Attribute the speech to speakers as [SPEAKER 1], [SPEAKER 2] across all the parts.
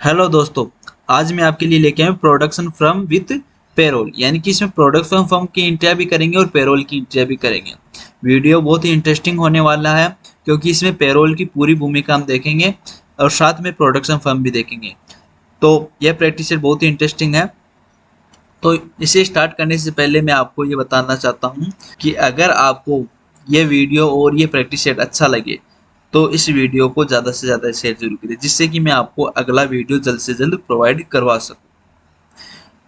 [SPEAKER 1] Hello दोस्तों। आज मैं आपके लिए लेके आया हूँ प्रोडक्शन फर्म विथ पेरोल, यानी कि इसमें प्रोडक्शन फर्म की एंट्रियाँ भी करेंगे और पेरोल की एंट्रियाँ भी करेंगे। वीडियो बहुत ही इंटरेस्टिंग होने वाला है क्योंकि इसमें पेरोल की पूरी भूमिका हम देखेंगे और साथ में प्रोडक्शन फर्म भी देखेंगे। तो यह प्रैक्टिस सेट बहुत ही इंटरेस्टिंग है। तो इसे स्टार्ट करने से पहले मैं आपको ये बताना चाहता हूँ कि अगर आपको ये वीडियो और ये प्रैक्टिस सेट अच्छा लगे तो इस वीडियो को ज़्यादा से ज़्यादा शेयर जरूर करें, जिससे कि मैं आपको अगला वीडियो जल्द से जल्द प्रोवाइड करवा सकूँ।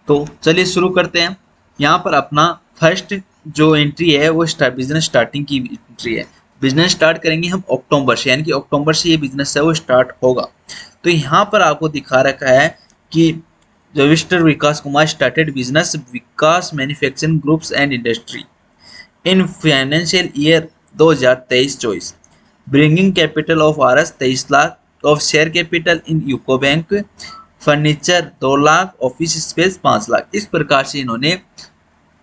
[SPEAKER 1] तो चलिए शुरू करते हैं। यहाँ पर अपना फर्स्ट जो एंट्री है वो बिजनेस स्टार्टिंग की एंट्री है। बिजनेस स्टार्ट करेंगे हम अक्टूबर से, यानी कि अक्टूबर से ये बिजनेस है वो स्टार्ट होगा। तो यहाँ पर आपको दिखा रखा है कि जो mister Vikas Kumar started business Vikas manufacturing groups and industry in financial year 2023-24, bringing capital of RS 23 lakh, of share capital in UCO bank, furniture 2 lakh, office space 5 lakh. इस प्रकार से इन्होंने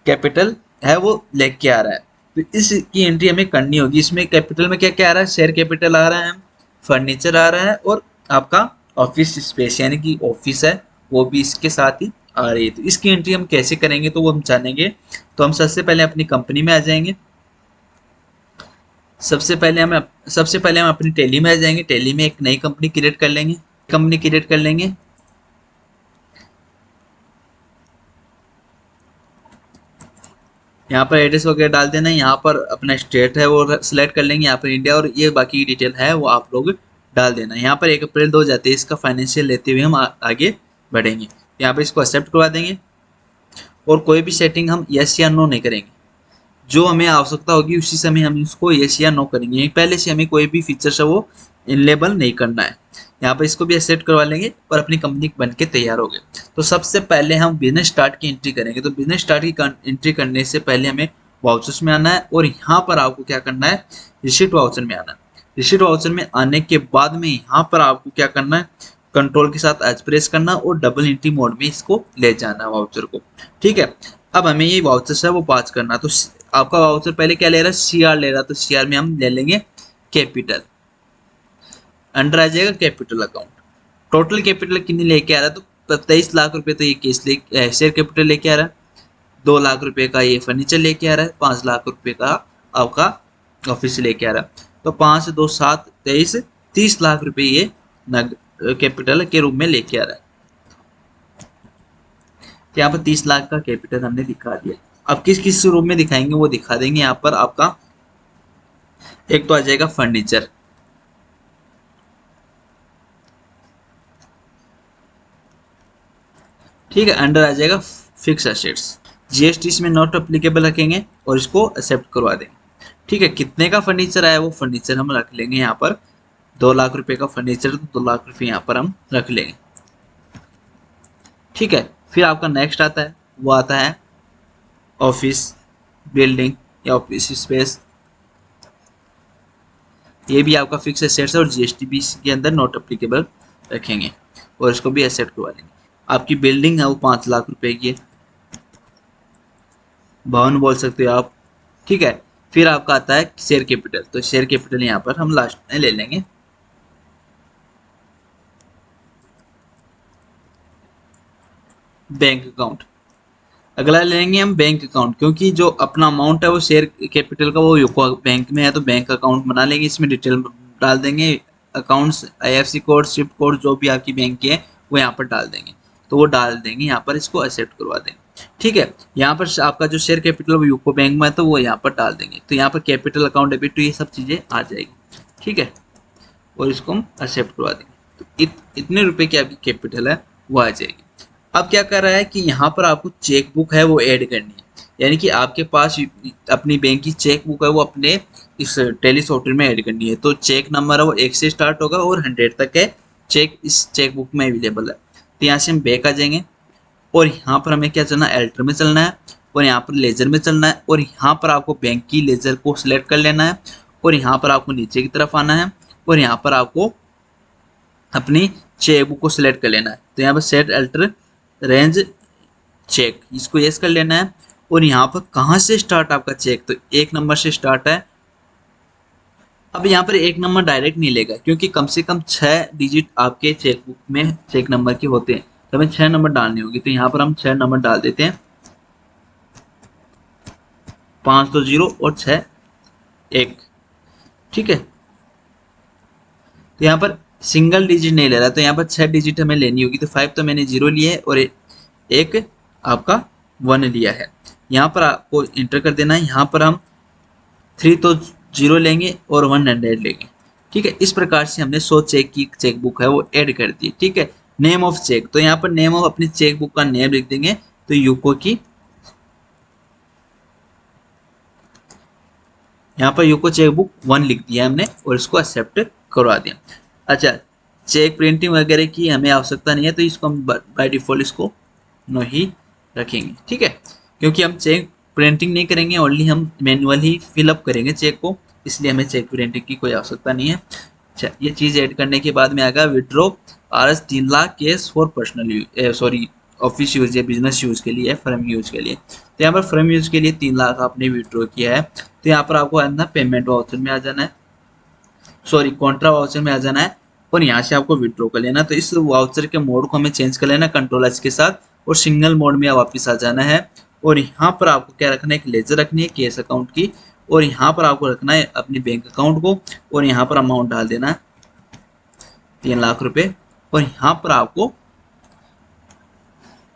[SPEAKER 1] कैपिटल है वो लेके आ रहा है। तो इसकी एंट्री हमें करनी होगी। इसमें कैपिटल में क्या क्या आ रहा है? शेयर कैपिटल आ रहा है, फर्नीचर आ रहा है और आपका ऑफिस स्पेस यानी कि ऑफिस है वो भी इसके साथ ही आ रही है। तो इसकी एंट्री हम कैसे करेंगे तो वो हम जानेंगे। तो हम सबसे पहले अपनी कंपनी में आ जाएंगे। सबसे पहले हम अपनी टैली में आ जाएंगे। टैली में एक नई कंपनी क्रिएट कर लेंगे। कंपनी क्रिएट कर लेंगे। यहाँ पर एड्रेस वगैरह डाल देना है। यहाँ पर अपना स्टेट है वो सिलेक्ट कर लेंगे। यहाँ पर इंडिया और ये बाकी की डिटेल है वो आप लोग डाल देना। यहाँ पर 1 अप्रैल 2023 का फाइनेंशियल लेते हुए हम आगे बढ़ेंगे। यहाँ पर इसको एक्सेप्ट करवा देंगे और कोई भी सेटिंग हम यस या नो नहीं करेंगे। जो हमें आवश्यकता होगी उसी समय हम इसको यस या नो करेंगे। पहले से हमें कोई भी फीचर्स है वो इनेबल नहीं करना है। यहाँ पर इसको भी एक्सेप्ट करवा लेंगे और अपनी कंपनी बन के तैयार हो गए। तो सबसे पहले हम बिजनेस स्टार्ट की एंट्री करेंगे। तो बिजनेस स्टार्ट की एंट्री करने से पहले हमें वाउचर्स में आना है और यहाँ पर आपको क्या करना है? रिसीट वाउचर में आना है। रिसीट वाउचर में आने के बाद में यहाँ पर आपको क्या करना है? कंट्रोल के साथ एच प्रेस करना और डबल एंट्री मोड में इसको ले जाना है वाउचर को। ठीक है। अब हमें ये वाउचर है वो पास करना। तो आपका वाउचर पहले क्या ले रहा है? सीआर ले रहा है। तो सीआर में हम ले लेंगे कैपिटल। अंडर आ जाएगा कैपिटल अकाउंट। टोटल कैपिटल कितनी लेके आ रहा है? तो 23 लाख रुपए तो ये केस शेयर कैपिटल लेके आ रहा है। 2 लाख रुपए का ये फर्नीचर लेके आ रहा है। 5 लाख रुपए का आपका ऑफिस लेके आ रहा है। तो 5 2 7 23 30 लाख रुपए ये नग कैपिटल के रूप में लेके आ रहा है। तो यहाँ पर 30 लाख का कैपिटल हमने दिखा दिया। अब किस किस रूप में दिखाएंगे वो दिखा देंगे। यहाँ पर आपका एक तो आ जाएगा फर्नीचर। ठीक है। अंडर आ जाएगा फिक्स एसेट्स। जीएसटी इसमें नॉट अप्लीकेबल रखेंगे और इसको एक्सेप्ट करवा देंगे। ठीक है। कितने का फर्नीचर आया वो फर्नीचर हम रख लेंगे। यहाँ पर 2 लाख रुपए का फर्नीचर, तो 2 लाख रुपए यहाँ पर हम रख लेंगे। ठीक है। फिर आपका नेक्स्ट आता है वो आता है ऑफिस बिल्डिंग या ऑफिस स्पेस। ये भी आपका फिक्स एसेट्स है और जीएसटी भी इसके अंदर नॉट अप्लीकेबल रखेंगे और इसको भी एक्सेप्ट करवा लेंगे। आपकी बिल्डिंग है वो 5 लाख रुपए की है, भवन बोल सकते हो आप। ठीक है। फिर आपका आता है शेयर कैपिटल। तो शेयर कैपिटल यहाँ पर हम लास्ट में ले लेंगे। बैंक अकाउंट अगला ले लेंगे हम बैंक अकाउंट, क्योंकि जो अपना अमाउंट है वो शेयर कैपिटल का वो यूको बैंक में है। तो बैंक अकाउंट बना लेंगे। इसमें डिटेल डाल देंगे। Accounts IFSC code Swift code जो भी आपकी बैंक की है वो यहाँ पर डाल देंगे। तो वो डाल देंगे यहाँ पर, इसको एक्सेप्ट करवा देंगे। ठीक है। यहाँ पर आपका जो शेयर कैपिटल वो यूको बैंक में है तो वो यहाँ पर डाल देंगे। तो यहाँ पर कैपिटल अकाउंट डेबिट तो ये सब चीज़ें आ जाएगी। ठीक है। और इसको हम एक्सेप्ट करवा देंगे। तो इतने रुपए की आपकी कैपिटल है वो आ जाएगी। अब क्या कर रहा है कि यहाँ पर आपको चेक बुक है वो ऐड करनी है, यानी कि आपके पास अपनी बैंक की चेक बुक है वो अपने इस टेली सॉफ्टवेयर में ऐड करनी है। तो चेक नंबर है वो 1 से स्टार्ट होगा और 100 तक है चेक इस चेक बुक में अवेलेबल है। तो यहाँ से हम बैक आ जाएंगे और यहाँ पर हमें क्या चलना है? एल्टर में चलना है और यहाँ पर लेजर में चलना है और यहाँ पर आपको बैंक की लेजर को सिलेक्ट कर लेना है और यहाँ पर आपको नीचे की तरफ आना है और यहाँ पर आपको अपनी चेक बुक को सिलेक्ट कर लेना है। तो यहाँ पर सेट अल्टर रेंज चेक, इसको यस कर लेना है और यहाँ पर कहाँ से स्टार्ट आपका चेक? तो 1 नंबर से स्टार्ट है अब यहाँ पर एक नंबर डायरेक्ट नहीं लेगा, क्योंकि कम से कम 6 डिजिट आपके चेकबुक में चेक नंबर के होते हैं, तो हमें 6 नंबर डालनी होगी। तो यहाँ पर हम 6 नंबर डाल देते हैं, 5 2 0 और 6 1। ठीक है, तो यहाँ पर सिंगल डिजिट नहीं ले रहा, तो यहाँ पर 6 डिजिट हमें लेनी होगी। तो 5 तो मैंने 0 लिया है और एक आपका 1 लिया है। यहाँ पर आपको इंटर कर देना है। यहाँ पर हम 3 तो 0 लेंगे और 100 लेंगे। ठीक है, इस प्रकार से हमने 100 चेक की चेकबुक है वो ऐड कर दी। ठीक है, नेम ऑफ चेक, तो यहाँ पर नेम ऑफ अपनी चेकबुक का नेम लिख देंगे, तो यूको की, यहाँ पर यूको चेकबुक 1 लिख दिया हमने और इसको एक्सेप्ट करवा दिया। अच्छा, चेक प्रिंटिंग वगैरह की हमें आवश्यकता नहीं है, तो इसको हम बाय डिफॉल्ट इसको नो ही रखेंगे। ठीक है, क्योंकि हम चेक प्रिंटिंग नहीं करेंगे, ओनली हम मैनुअल ही फिलअप करेंगे चेक को, इसलिए हमें चेक प्रिंटिंग की कोई आवश्यकता नहीं है। अच्छा, ये चीज़ ऐड करने के बाद में आएगा withdraw RS 3 lakh case for personal sorry office use या बिजनेस यूज के लिए, फर्म यूज के लिए। तो यहाँ पर फर्म यूज के लिए 3 लाख आपने विड्रॉ किया है, तो यहाँ पर आपको आना पेमेंट वाउचर में आ जाना है, सॉरी कॉन्ट्रा वाउचर में आ जाना है और यहाँ से आपको विड्रॉ कर लेना। तो इस वाउचर के मोड को हमें चेंज कर लेना कंट्रोल एच के साथ और सिंगल मोड में वापस आ जाना है। और यहाँ पर आपको क्या रखना है, एक लेजर रखनी है केस अकाउंट की, और यहाँ पर आपको रखना है अपनी बैंक अकाउंट को, और यहाँ पर अमाउंट डाल देना है 3 लाख रुपए। और यहाँ पर आपको,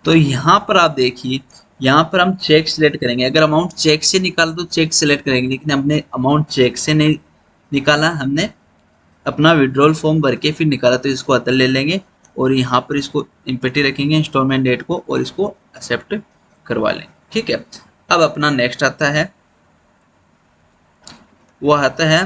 [SPEAKER 1] तो यहाँ पर आप देखिए, यहाँ पर हम चेक सिलेक्ट करेंगे। अगर अमाउंट चेक से निकाला तो चेक सिलेक्ट करेंगे, लेकिन हमने अमाउंट चेक से नहीं निकाला, हमने अपना विड्रॉल फॉर्म भर के फिर निकाला, तो इसको अदर ले लेंगे और यहाँ पर इसको इम्पेटी रखेंगे इंस्टॉलमेंट डेट को और इसको एक्सेप्ट करवा लेंगे। ठीक है, अब अपना नेक्स्ट आता है, वो आता है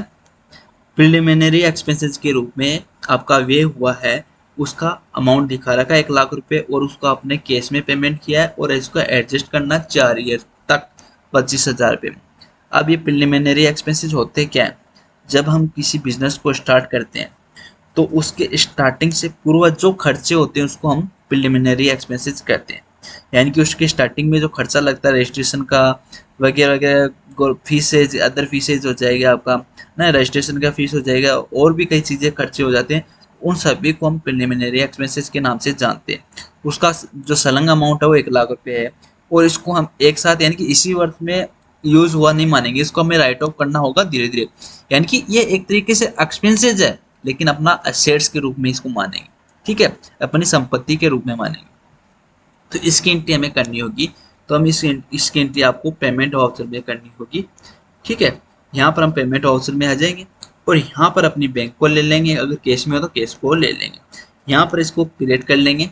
[SPEAKER 1] प्रिलिमिनरी एक्सपेंसेस के रूप में आपका वे हुआ है, उसका अमाउंट दिखा रखा है 1 लाख रुपए, और उसका आपने कैश में पेमेंट किया है और इसको एडजस्ट करना 4 ईयर तक 25,000 रुपये में। अब ये प्रिलिमिनरी एक्सपेंसेस होते क्या है, जब हम किसी बिजनेस को स्टार्ट करते हैं तो उसके स्टार्टिंग से पूर्व जो खर्चे होते हैं उसको हम प्रिलिमिनरी एक्सपेंसेस कहते हैं। यानी कि उसके स्टार्टिंग में जो खर्चा लगता है रजिस्ट्रेशन का वगैरह वगैरह, फीसेज अदर फीसेज हो जाएगा आपका ना, रजिस्ट्रेशन का फीस हो जाएगा और भी कई चीज़ें खर्चे हो जाते हैं, उन सभी को हम प्रिलिमिनरी एक्सपेंसेस के नाम से जानते हैं। उसका जो सलंग अमाउंट है वो 1 लाख रुपये है, और इसको हम एक साथ यानी कि इसी वर्ष में यूज हुआ नहीं मानेंगे, इसको हमें राइट ऑफ करना होगा धीरे धीरे। यानी कि ये एक तरीके से एक्सपेंसेज है, लेकिन अपना असेट्स के रूप में इसको मानेंगे। ठीक है, अपनी संपत्ति के रूप में मानेंगे। तो इसकी एंट्री हमें करनी होगी, तो हम इसकी एंट्री आपको पेमेंट वाउचर में करनी होगी। ठीक है, यहाँ पर हम पेमेंट वाउचर में आ जाएंगे और यहाँ पर अपनी बैंक को ले लेंगे, अगर कैश में हो तो कैश को ले लेंगे। यहाँ पर इसको क्रिएट कर लेंगे,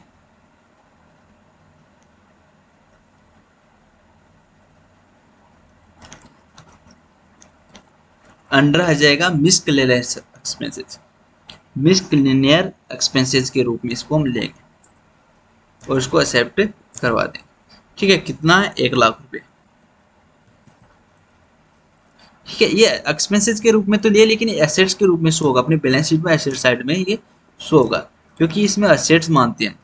[SPEAKER 1] अंडर आ जाएगा मिसक्लेनियर एक्सपेंसेस, मिसक्लेनियर एक्सपेंसेस के रूप में इसको हम लेंगे और इसको एक्सेप्ट करवा देंगे। ठीक है, कितना है, 1 लाख रुपए। ठीक है, ये एक्सपेंसेस के रूप में तो लिए, लेकिन एसेट्स के रूप में शो होगा अपने बैलेंस शीट में, एसेट साइड में ये शो होगा क्योंकि इसमें एसेट्स मानते हैं।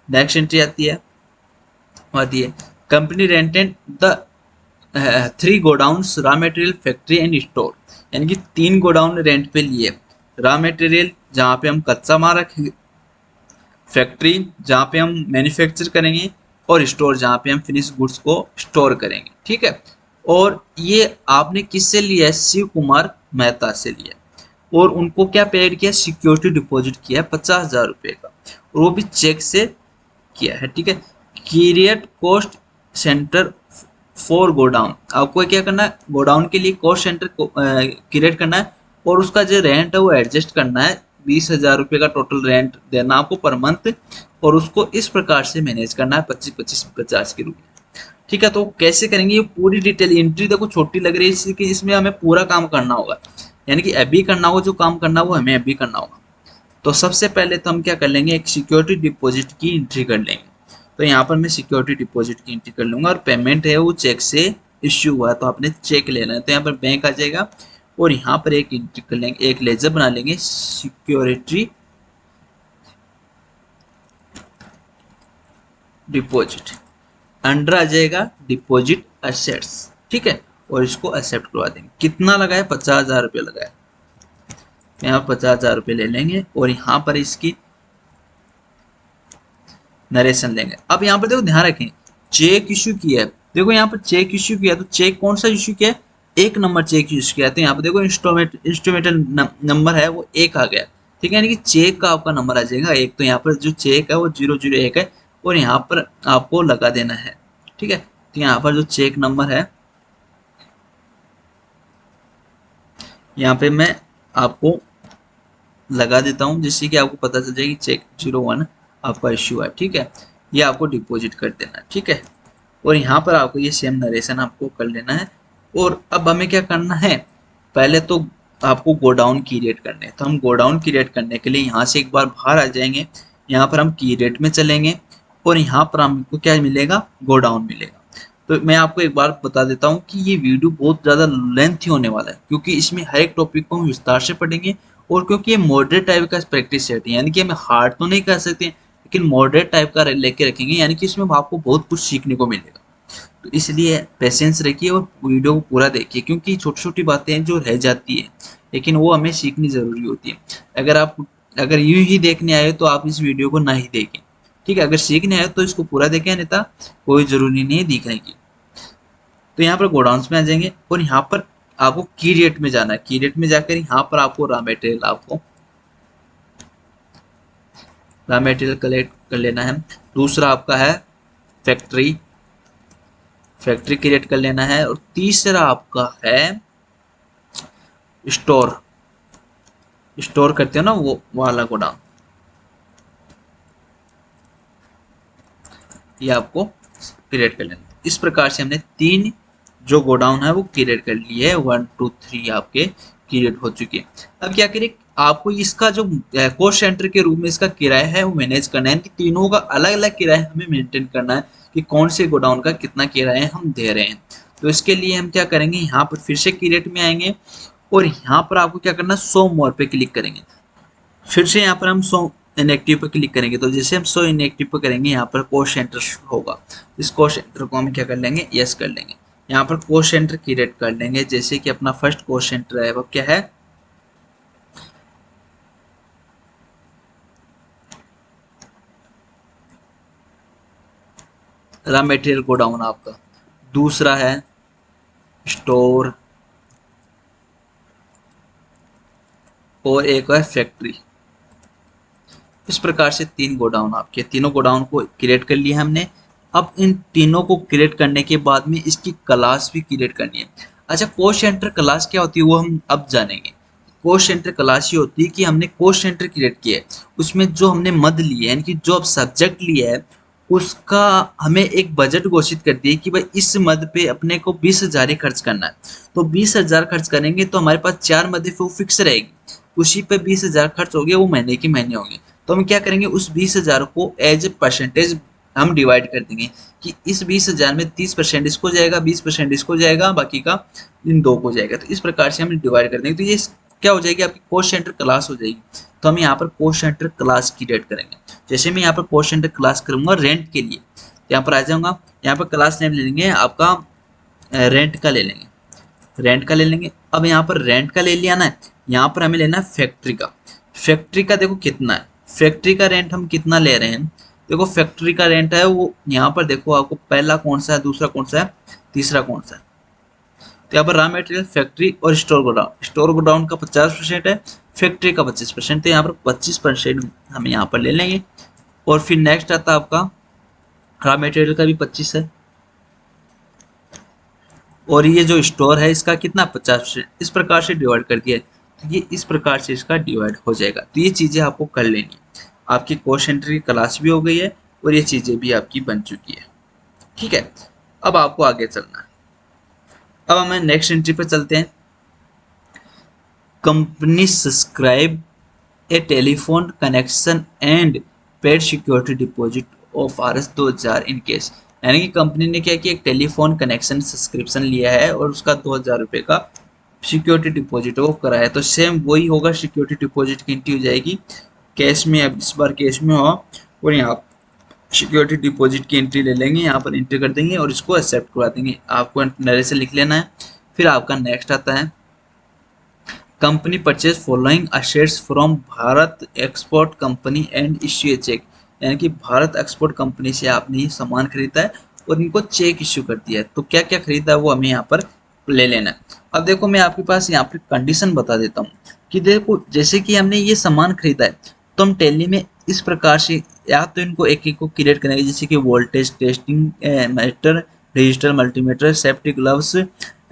[SPEAKER 1] नेक्स्ट एंट्री आती है company rented the 3 godowns raw material factory and store, यानी कि 3 गोडाउन रेंट पे लिए, रॉ मटेरियल जहाँ पे हम कच्चा माल रखेंगे, फैक्ट्री जहाँ पे हम मैन्युफैक्चर करेंगे, और स्टोर जहाँ पे हम फिनिश गुड्स को स्टोर करेंगे। ठीक है, और ये आपने किससे लिया है, शिव कुमार मेहता से लिया, और उनको क्या पेड किया, सिक्योरिटी डिपॉजिट किया है 50,000 रुपये का, और वो भी चेक से किया है। ठीक है, create cost centre for godown, आपको क्या करना है, गोडाउन के लिए कॉस्ट सेंटर क्रिएट करना है और उसका जो रेंट है वो एडजस्ट करना है, 20,000 रुपये का टोटल रेंट देना आपको पर मंथ, और उसको इस प्रकार से मैनेज करना है 25-25-50 के रूप में। ठीक है, तो कैसे करेंगे, ये पूरी डिटेल एंट्री देखो छोटी लग रही है इसलिए कि इसमें हमें पूरा काम करना होगा, यानी कि अभी करना होगा, जो काम करना वो हमें अभी करना होगा। तो सबसे पहले तो हम क्या कर लेंगे, एक सिक्योरिटी डिपॉजिट की एंट्री कर लेंगे। तो यहाँ पर मैं सिक्योरिटी डिपॉजिट की एंट्री कर लूंगा, और पेमेंट है वो चेक से इश्यू हुआ, तो आपने चेक लेना है, तो यहाँ पर बैंक आ जाएगा और यहाँ पर एक एंट्री कर लेंगे, एक लेजर बना लेंगे सिक्योरिटी डिपॉजिट, अंडर आ जाएगा डिपॉजिट एसेट्स। ठीक है, और इसको एक्सेप्ट करवा देंगे। कितना लगाया, 50,000 रुपये लगाया। यहाँ 50,000 रुपये ले लेंगे और यहाँ पर इसकी नरेशन लेंगे। अब यहाँ पर देखो ध्यान रखें, चेक इश्यू किया है, देखो यहाँ पर चेक इश्यू किया, तो चेक कौन सा इश्यू किया है, 1 नंबर चेक इश्यू किया है। तो यहाँ पर देखो इंस्ट्रूमेंटल नंबर है वो 1 आ गया, ठीक है, यानी कि चेक का आपका नंबर आ जाएगा 1। तो यहाँ पर जो चेक है वो 001 है और यहाँ पर आपको लगा देना है, ठीक है। तो यहाँ पर जो चेक नंबर है यहाँ पे मैं आपको लगा देता हूँ, जिससे कि आपको पता चल जाए कि चेक 01 आपका इश्यू है, ठीक है। ये आपको डिपॉजिट कर देना है, ठीक है। और यहाँ पर आपको ये सेम नरेशन आपको कर लेना है। और अब हमें क्या करना है, पहले तो आपको गोडाउन की रेट करने हैं। तो हम गोडाउन की रेट करने के लिए यहाँ से एक बार बाहर आ जाएंगे, यहाँ पर हम की रेट में चलेंगे और यहाँ पर हमको क्या मिलेगा, गोडाउन मिलेगा। तो मैं आपको एक बार बता देता हूँ कि ये वीडियो बहुत ज़्यादा लेंथी होने वाला है, क्योंकि इसमें हर एक टॉपिक को हम विस्तार से पढ़ेंगे। और क्योंकि ये मॉडरेट टाइप का प्रैक्टिस सेट है, यानी कि हमें हार्ड तो नहीं कर सकते, लेकिन मॉडरेट टाइप का लेके रखेंगे, यानी कि इसमें आपको बहुत कुछ सीखने को मिलेगा। तो इसलिए पेशेंस रखिए और वीडियो को पूरा देखिए, क्योंकि छोटी छोटी बातें जो रह जाती है लेकिन वो हमें सीखनी ज़रूरी होती है। अगर यूं ही देखने आए तो आप इस वीडियो को ना ही देखें, ठीक है। अगर सीखने आए तो इसको पूरा देखें, अन्यथा कोई ज़रूरी नहीं है दिखने की। तो यहाँ पर गोडाउन्स में आ जाएंगे और यहाँ पर आपको की रेट में जाना है। की रेट में जाकर यहाँ पर आपको रॉ मटेरियल कलेक्ट कर लेना है। दूसरा आपका है फैक्ट्री क्रिएट कर लेना है। और तीसरा आपका है स्टोर करते हो ना वो वाला गोडाउन, ये आपको क्रिएट कर लेना। इस प्रकार से हमने 3 जो गोडाउन है वो क्रिएट कर लिए है, 1 2 3 आपके क्रिएट हो चुके हैं। अब क्या करें, आपको इसका जो कॉस्ट सेंटर के रूप में इसका किराया है वो मैनेज करना है, कि तीनों का अलग अलग किराया हमें मेंटेन करना है कि कौन से गोडाउन का कितना किराया हम दे रहे हैं। तो इसके लिए हम क्या करेंगे, यहाँ पर फिर से क्रिएट में आएंगे और यहाँ पर आपको क्या करना है, शो मोर पे क्लिक करेंगे। फिर से यहाँ पर हम शो इनएक्टिव पर क्लिक करेंगे। तो जैसे हम शो इनएक्टिव पर करेंगे, यहाँ पर कॉस्ट सेंटर होगा। इस कॉस्ट सेंटर को हम क्या कर लेंगे, यस कर लेंगे। यहाँ पर कॉस्ट सेंटर क्रिएट कर लेंगे। जैसे कि अपना फर्स्ट कॉस्ट सेंटर है वो क्या है, रॉ मटेरियल गोडाउन आपका। दूसरा है स्टोर और एक है फैक्ट्री। इस प्रकार से 3 गोडाउन आपके, तीनों गोडाउन को क्रिएट कर लिया हमने। अब इन तीनों को क्रिएट करने के बाद में इसकी क्लास भी क्रिएट करनी है। अच्छा, कॉस्ट सेंटर क्लास क्या होती है वो हम अब जानेंगे। कॉस्ट सेंटर क्लास ये होती है कि हमने कॉस्ट सेंटर क्रिएट किया है, उसमें जो हमने मद लिए यानी कि जो अब सब्जेक्ट लिया है उसका हमें एक बजट घोषित कर दिया कि भाई इस मद पे अपने को 20,000 ही खर्च करना है। तो 20,000 खर्च करेंगे तो हमारे पास 4 मदें वो फिक्स रहेगी, उसी पे 20,000 खर्च हो गया, वो महीने के महीने होंगे। तो हम क्या करेंगे, उस 20,000 को एज ए परसेंटेज हम डिवाइड कर देंगे कि इस 20,000 में 30% इसको जाएगा, 20% इसको जाएगा, बाकी का इन 2 को जाएगा। तो इस प्रकार से हम डिवाइड कर देंगे। तो ये क्या हो जाएगी, आपकी कॉस्ट सेंटर क्लास हो जाएगी। तो हम यहाँ पर कॉस्ट सेंटर क्लास क्रिएट करेंगे। जैसे मैं यहाँ पर कॉस्ट सेंटर क्लास करूँगा रेंट के लिए, यहाँ पर आ जाऊँगा, यहाँ पर क्लास नेम ले लेंगे आपका रेंट का ले लेंगे, अब यहाँ पर रेंट का ले लिया ना, यहाँ पर हमें लेना है फैक्ट्री का। फैक्ट्री का देखो कितना है, फैक्ट्री का रेंट हम कितना ले रहे हैं, देखो फैक्ट्री का रेंट है वो यहाँ पर देखो आपको पहला कौन सा है, दूसरा कौन सा है, तीसरा कौन सा है। तो यहाँ पर रॉ मटेरियल, फैक्ट्री और स्टोर गोडाउन का 50% है, फैक्ट्री का 25%। तो यहाँ पर 25% हम यहाँ पर ले लेंगे। और फिर नेक्स्ट आता है आपका रॉ मटेरियल का भी 25 है, और ये जो स्टोर है इसका कितना 50%। इस प्रकार से डिवाइड कर दिया है, तो ये इस प्रकार से इसका डिवाइड हो जाएगा। तो ये चीज़ें आपको कर लेनी है। आपकी कॉस्ट सेंटर की क्लास भी हो गई है और ये चीज़ें भी आपकी बन चुकी है, ठीक है। अब आपको आगे चलना है। अब हमें नेक्स्ट एंट्री पर चलते हैं। Company subscribe A telephone connection and paid security deposit of Rs 2000 in case, यानी कि कंपनी ने क्या किया, एक टेलीफोन कनेक्शन सब्सक्रिप्शन लिया है और उसका 2000 रुपये का सिक्योरिटी डिपॉजिट वो कराया। तो सेम वही होगा, सिक्योरिटी डिपॉजिट की एंट्री हो जाएगी कैश में। अब इस बार कैश में हो और यहाँ सिक्योरिटी डिपॉजिट की एंट्री ले लेंगे, यहाँ पर एंट्री कर देंगे और इसको एक्सेप्ट करवा देंगे। आपको नरेशन लिख लेना है। फिर आपका नेक्स्ट आता है company purchase following assets from Bharat export company and issue a cheque, यानी कि भारत एक्सपोर्ट कंपनी से आपने ये सामान खरीदा है और इनको चेक इश्यू कर दिया है। तो क्या क्या खरीदा है वो हमें यहाँ पर ले लेना है। अब देखो मैं आपके पास यहाँ पर कंडीशन बता देता हूँ कि देखो जैसे कि हमने ये सामान खरीदा है तो हम टैली में इस प्रकार से या तो इनको एक एक को क्रिएट करेंगे, जैसे कि voltage testing meter, digital multimeter, safety gloves,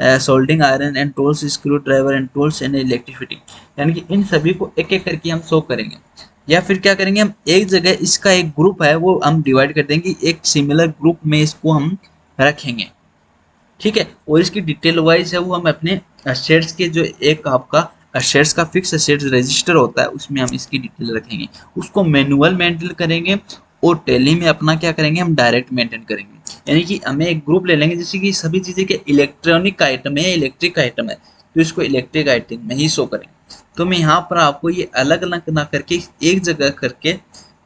[SPEAKER 1] soldering iron and tools, screw driver and tools and electricity, यानी कि इन सभी को एक एक करके हम शो करेंगे। या फिर क्या करेंगे, हम एक जगह इसका एक ग्रुप है वो हम डिवाइड कर देंगे, एक सिमिलर ग्रुप में इसको हम रखेंगे, ठीक है। और इसकी डिटेल वाइज है वो हम अपने असेट्स के जो एक आपका असेट्स का फिक्स असेट्स रजिस्टर होता है उसमें हम इसकी डिटेल रखेंगे, उसको मैनुअल मेंटेन करेंगे और टैली में अपना क्या करेंगे हम डायरेक्ट मेंटेन करेंगे। यानी कि हमें एक ग्रुप ले लेंगे, जैसे कि सभी चीज़ें के इलेक्ट्रॉनिक आइटम है, इलेक्ट्रिक आइटम है, तो इसको इलेक्ट्रिक आइटम में ही शो करेंगे। तो मैं यहाँ पर आपको ये अलग अलग ना करके एक जगह करके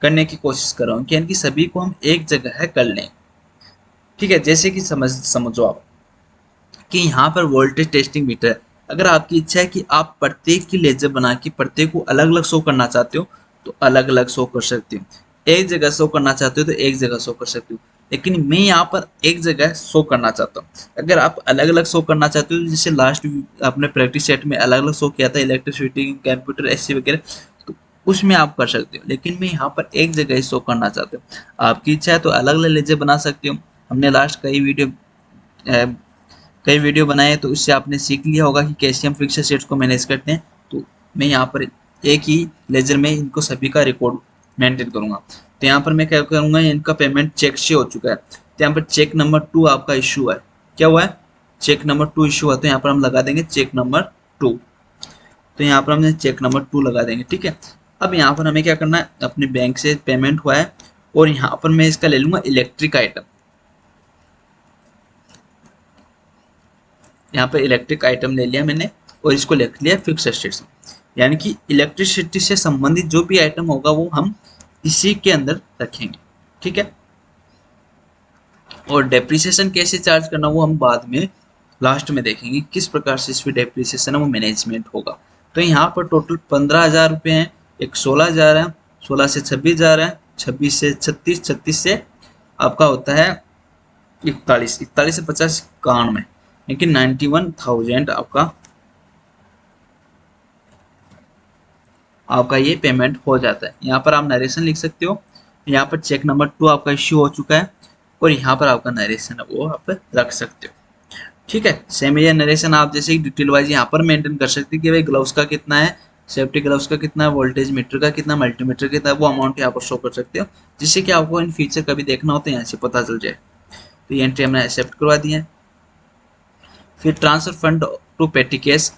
[SPEAKER 1] करने की कोशिश कर रहा हूँ, यानी कि सभी को हम एक जगह है कर लें, ठीक है। जैसे कि समझो आप कि यहाँ पर वोल्टेज टेस्टिंग मीटर है। अगर आपकी इच्छा है कि आप प्रत्येक की लेजर बना के प्रत्येक को अलग अलग शो करना चाहते हो तो अलग अलग शो कर सकते हो, एक जगह शो करना चाहते हो तो एक जगह शो कर सकते हो, लेकिन मैं यहाँ पर एक जगह शो करना चाहता हूँ। अगर आप अलग अलग शो करना चाहते हो, जैसे लास्ट आपने प्रैक्टिस सेट में अलग अलग शो किया था इलेक्ट्रिसिटी, कंप्यूटर, एसी वगैरह, तो उसमें आप कर सकते हो, लेकिन मैं यहाँ पर एक जगह ही शो करना चाहता हूँ। आपकी इच्छा है तो अलग अलग लेजर बना सकते हो। हमने लास्ट कई वीडियो बनाए तो उससे आपने सीख लिया होगा कि कैसे हम फिक्स सेट्स को मैनेज करते हैं। तो मैं यहाँ पर एक ही लेजर में इनको सभी का रिकॉर्ड मेंटेन करूँगा। तो यहाँ पर मैं क्या करूँगा, इनका पेमेंट चेक से हो चुका है, तो यहाँ पर चेक नंबर 2 आपका इशू है। क्या हुआ है, चेक नंबर 2 इशू हुआ, तो यहाँ पर हम लगा देंगे चेक नंबर 2। तो यहाँ पर हमने चेक नंबर 2 लगा देंगे, ठीक है। अब यहाँ पर हमें क्या करना है, अपने बैंक से पेमेंट हुआ है और यहाँ पर मैं इसका ले लूँगा इलेक्ट्रिक आइटम। यहाँ पर इलेक्ट्रिक आइटम ले लिया मैंने और इसको लिख लिया फिक्स एसेट्स में, यानी कि इलेक्ट्रिसिटी से संबंधित जो भी आइटम होगा वो हम इसी के अंदर रखेंगे, ठीक है। और डेप्रिसिएशन कैसे चार्ज करना वो हम बाद में लास्ट में देखेंगे, किस प्रकार से इस पर डेप्रिसिएशन है वो मैनेजमेंट होगा। तो यहाँ पर टोटल 15,000 रुपये हैं, एक 16,000 है, 16 से 26,000 है, 26 से 36, 36 से आपका होता है 41, 41 से 50 91, लेकिन 91,000 आपका ये पेमेंट हो जाता है। यहाँ पर आप नरेशन लिख सकते हो, यहाँ पर चेक नंबर 2 आपका इश्यू हो चुका है और यहाँ पर आपका नरेशन है वो आप रख सकते हो, ठीक है। सेम ये नरेशन आप जैसे डिटेल वाइज यहाँ पर मेंटेन कर सकते हैं कि भाई ग्लव्स का कितना है, सेफ्टी ग्लव्स का कितना है, वोल्टेज मीटर का कितना, मल्टीमीटर का कितना, वो अमाउंट यहाँ पर शो कर सकते हो, जिससे कि आपको इन फीचर कभी देखना हो तो यहाँ से पता चल जाए। तो ये एंट्री हमने एक्सेप्ट करवा दी है। फिर ट्रांसफर फंड टू पेटी केस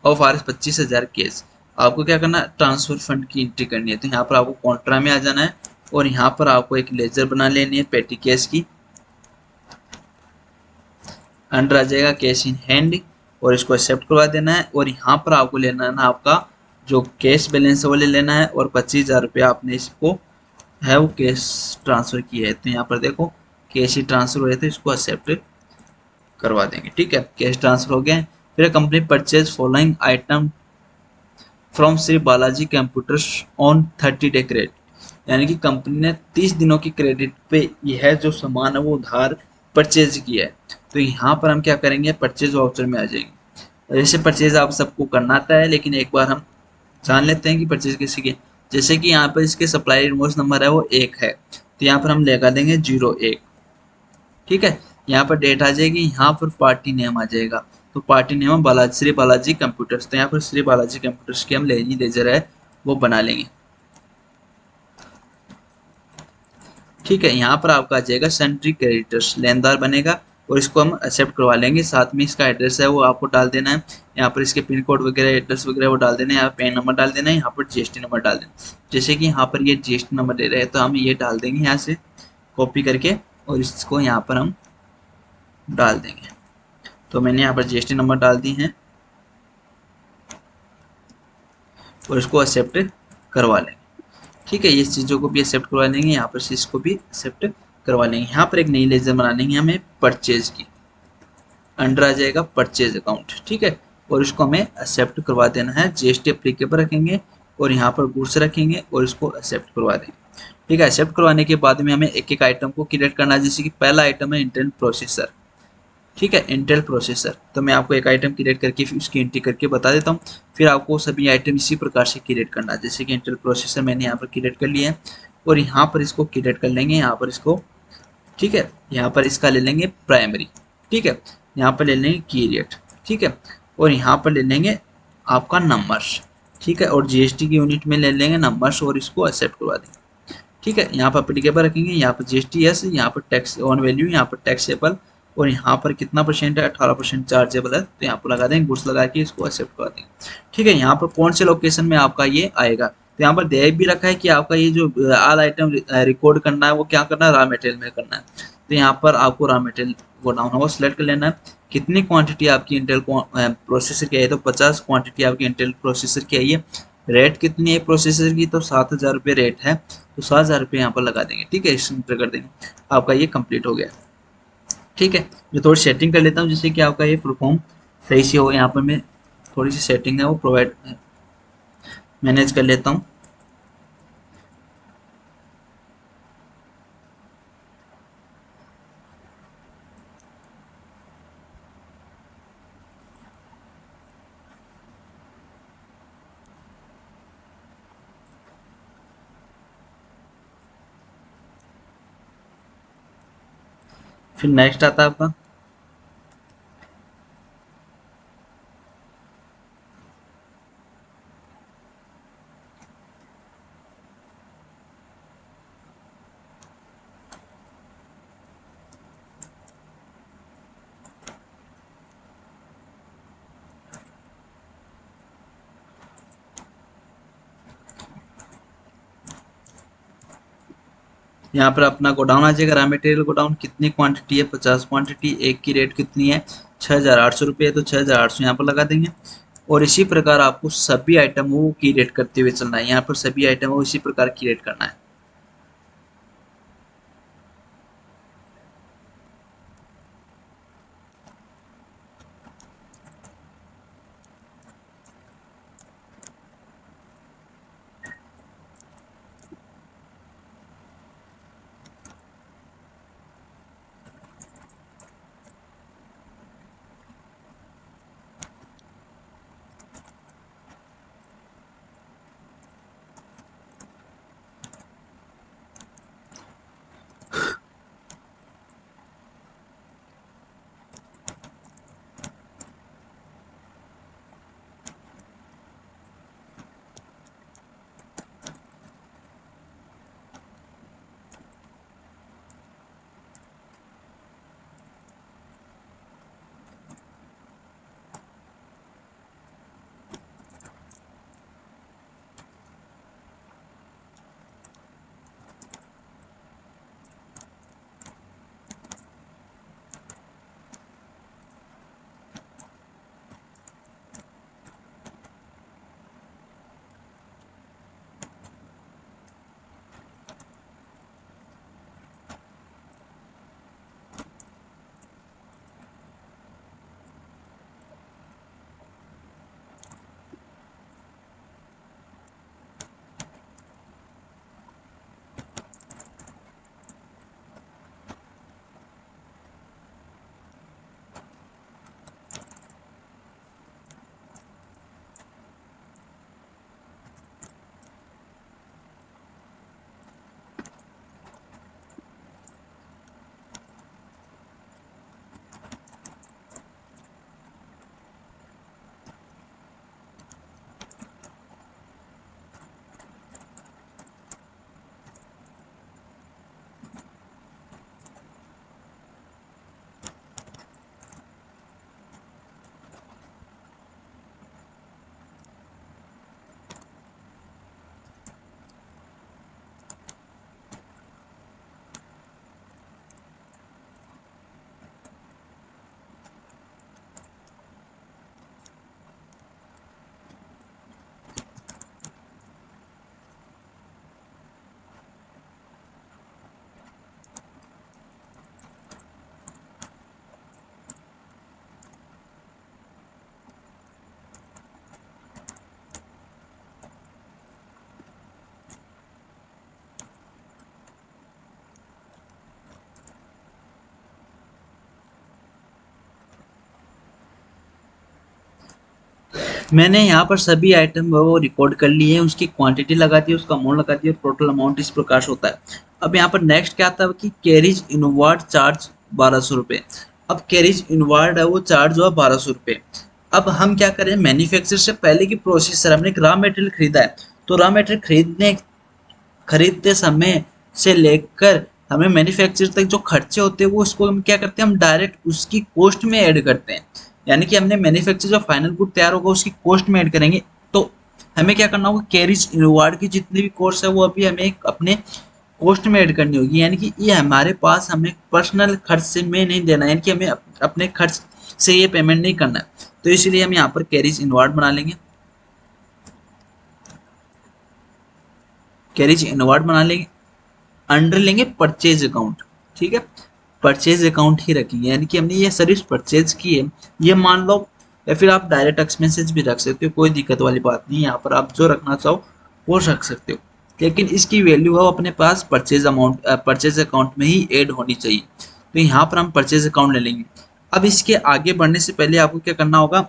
[SPEAKER 1] ऑफ आर 25,000 केस, आपको क्या करना है, ट्रांसफर फंड की एंट्री करनी है। तो यहाँ पर आपको कॉन्ट्रा में आ जाना है और यहाँ पर आपको एक लेजर बना लेनी है पेटी केस की, अंडर आ जाएगा कैश इन हैंड और इसको एक्सेप्ट करवा देना है। और यहाँ पर आपको लेना है ना आपका जो कैश बैलेंस है वो ले लेना है और 25,000 रुपया आपने इसको है वो कैश ट्रांसफर किया है। तो यहाँ पर देखो कैश ही ट्रांसफर हुए थे, इसको एक्सेप्ट करवा देंगे, ठीक है। कैश ट्रांसफर हो गया। फिर company purchase following item from Shri Balaji computers on 30 day credit, यानी कि कंपनी ने 30 दिनों की क्रेडिट पे यह जो सामान है वो उधार परचेज किया है। तो यहाँ पर हम क्या करेंगे, परचेज वाउचर में आ जाएंगे। जैसे परचेज आप सबको करना आता है, लेकिन एक बार हम जान लेते हैं कि परचेज किसी के, जैसे कि यहाँ पर इसके सप्लाई इनवॉइस नंबर है वो 1 है, तो यहाँ पर हम लगा देंगे 01, ठीक है। यहाँ पर डेट आ जाएगी, यहाँ पर पार्टी नेम आ जाएगा, तो party name Balaji, Shri Balaji computers, तो यहाँ पर श्री बालाजी कंप्यूटर्स की हम लेजर है वो बना लेंगे, ठीक है। यहाँ पर आपका आ जाएगा सेंट्री क्रेडिटर्स, लेनदार बनेगा और इसको हम एक्सेप्ट करवा लेंगे। साथ में इसका एड्रेस है वो आपको डाल देना है, यहाँ पर इसके पिन कोड वगैरह एड्रेस वगैरह वो डाल देना है, यहाँ पैन नंबर डाल देना है, यहाँ पर जीएसटी नंबर डाल देना। जैसे कि यहाँ पर ये जीएसटी नंबर दे रहे हैं तो हम ये डाल देंगे यहाँ से कॉपी करके और इसको यहाँ पर हम डाल देंगे। तो मैंने यहाँ पर जीएसटी नंबर डाल दी है और इसको एक्सेप्ट करवा लेंगे, ठीक है। ये चीज़ों को भी एक्सेप्ट करवा लेंगे, यहाँ पर इसको भी एक्सेप्ट करवा लेंगे। यहाँ पर एक नई लेजर बना लेंगे हमें परचेज की, अंडर आ जाएगा परचेज अकाउंट, ठीक है। और इसको हमें एक्सेप्ट करवा देना है। जीएसटी एप्लीकेबल रखेंगे और यहाँ पर गुड्स रखेंगे और इसको एक्सेप्ट करवा देंगे। ठीक है, एक्सेप्ट करवाने के बाद में हमें एक एक आइटम को क्रिएट करना है। जैसे कि पहला आइटम है इंटेल प्रोसेसर। ठीक है, इंटेल प्रोसेसर, तो मैं आपको एक आइटम क्रिएट करके फिर उसकी एंट्री करके बता देता हूँ। फिर आपको सभी आइटम इसी प्रकार से क्रिएट करना है। जैसे कि इंटेल प्रोसेसर मैंने यहाँ पर क्रिएट कर लिया है और यहाँ पर इसको क्रिएट कर लेंगे, यहाँ पर इसको। ठीक है, यहाँ पर इसका ले लेंगे प्राइमरी। ठीक है, यहाँ पर ले लेंगे की रेट। ठीक है, और यहाँ पर ले लेंगे आपका नंबर्स। ठीक है, और जीएसटी की यूनिट में ले लेंगे नंबर्स और इसको एक्सेप्ट करवा देंगे। ठीक है, यहाँ पर एप्लीकेबल रखेंगे, यहाँ पर जीएसटी एस, यहाँ पर टैक्स ऑन वैल्यू, यहाँ पर टैक्सेबल, और यहाँ पर कितना परसेंट है, 18% चार्जेबल है, तो यहाँ पर लगा देंगे गुड्स लगा के इसको एक्सेप्ट कर देंगे। ठीक है, यहाँ पर कौन से लोकेशन में आपका ये आएगा, तो यहाँ पर दे भी रखा है कि आपका ये जो ऑल आइटम रिकॉर्ड करना है वो क्या करना है, रॉ मटेरियल में करना है। तो यहाँ पर आपको रॉ मटेरियल गोडाउन है वो सिलेक्ट कर लेना है। कितनी क्वांटिटी आपकी इंटेल प्रोसेसर की आई है, तो 50 क्वांटिटी आपकी इंटेल प्रोसेसर की आई है। रेट कितनी है प्रोसेसर की, तो 7,000 रुपये रेट है, तो 7,000 रुपये यहाँ पर लगा देंगे। ठीक है, इस इंटर कर देंगे, आपका ये कंप्लीट हो गया। ठीक है, मैं थोड़ी सेटिंग कर लेता हूँ जिससे कि आपका ये परफॉर्म सही से हो। यहाँ पर मैं थोड़ी सी सेटिंग है वो प्रोवाइड मैनेज कर लेता हूँ। फिर नेक्स्ट आता है आपका, यहाँ पर अपना गोडाउन आ जाएगा। रॉ मटेरियल गोडाउन कितनी क्वांटिटी है, 50 क्वांटिटी, एक की रेट कितनी है, 6,800 रुपये, तो 6,800 यहाँ पर लगा देंगे। और इसी प्रकार आपको सभी आइटम वो की रेट करते हुए चलना है। यहाँ पर सभी आइटम वो इसी प्रकार की रेट करना है। मैंने यहाँ पर सभी आइटम वो रिकॉर्ड कर लिए हैं, उसकी क्वांटिटी लगा दी, उसका अमाउंट लगा दिया और टोटल अमाउंट इस प्रकार से होता है। अब यहाँ पर नेक्स्ट क्या आता है कि कैरिज इनवर्ड चार्ज 1200 रुपये। अब कैरिज इनवर्ड है वो चार्ज हुआ 1200 रुपये। अब हम क्या करें, मैन्युफैक्चर से पहले की प्रोसेस सर हमने रॉ मटेरियल खरीदा है, तो रॉ मटेरियल खरीदते समय से लेकर हमें मैन्युफैक्चर तक जो खर्चे होते हैं वो उसको हम क्या करते हैं, हम डायरेक्ट उसकी कॉस्ट में ऐड करते हैं। यानी कि हमने मैन्युफैक्चर जो फाइनल गुड तैयार होगा उसकी कॉस्ट में ऐड करेंगे। तो हमें क्या करना होगा, कैरिज इनवर्ड की जितनी भी कॉस्ट है वो अभी हमें अपने कॉस्ट में ऐड करनी होगी। यानी कि ये हमारे पास हमें पर्सनल खर्च से में नहीं देना है, यानी कि हमें अपने खर्च से ये पेमेंट नहीं करना है। तो इसलिए हम यहाँ पर कैरिज इनवर्ड बना लेंगे, कैरिज इनवर्ड बना लेंगे, अंडर लेंगे परचेज अकाउंट। ठीक है, परचेज अकाउंट ही रखेंगे, यानी कि हमने ये सर्विस परचेज की है ये मान लो, या फिर आप डायरेक्ट एक्सपेंसेस भी रख सकते हो, कोई दिक्कत वाली बात नहीं है। यहाँ पर आप जो रखना चाहो वो रख सकते हो, लेकिन इसकी वैल्यू है अपने पास परचेज अमाउंट परचेज अकाउंट में ही ऐड होनी चाहिए। तो यहाँ पर हम परचेज अकाउंट ले लेंगे। अब इसके आगे बढ़ने से पहले आपको क्या करना होगा,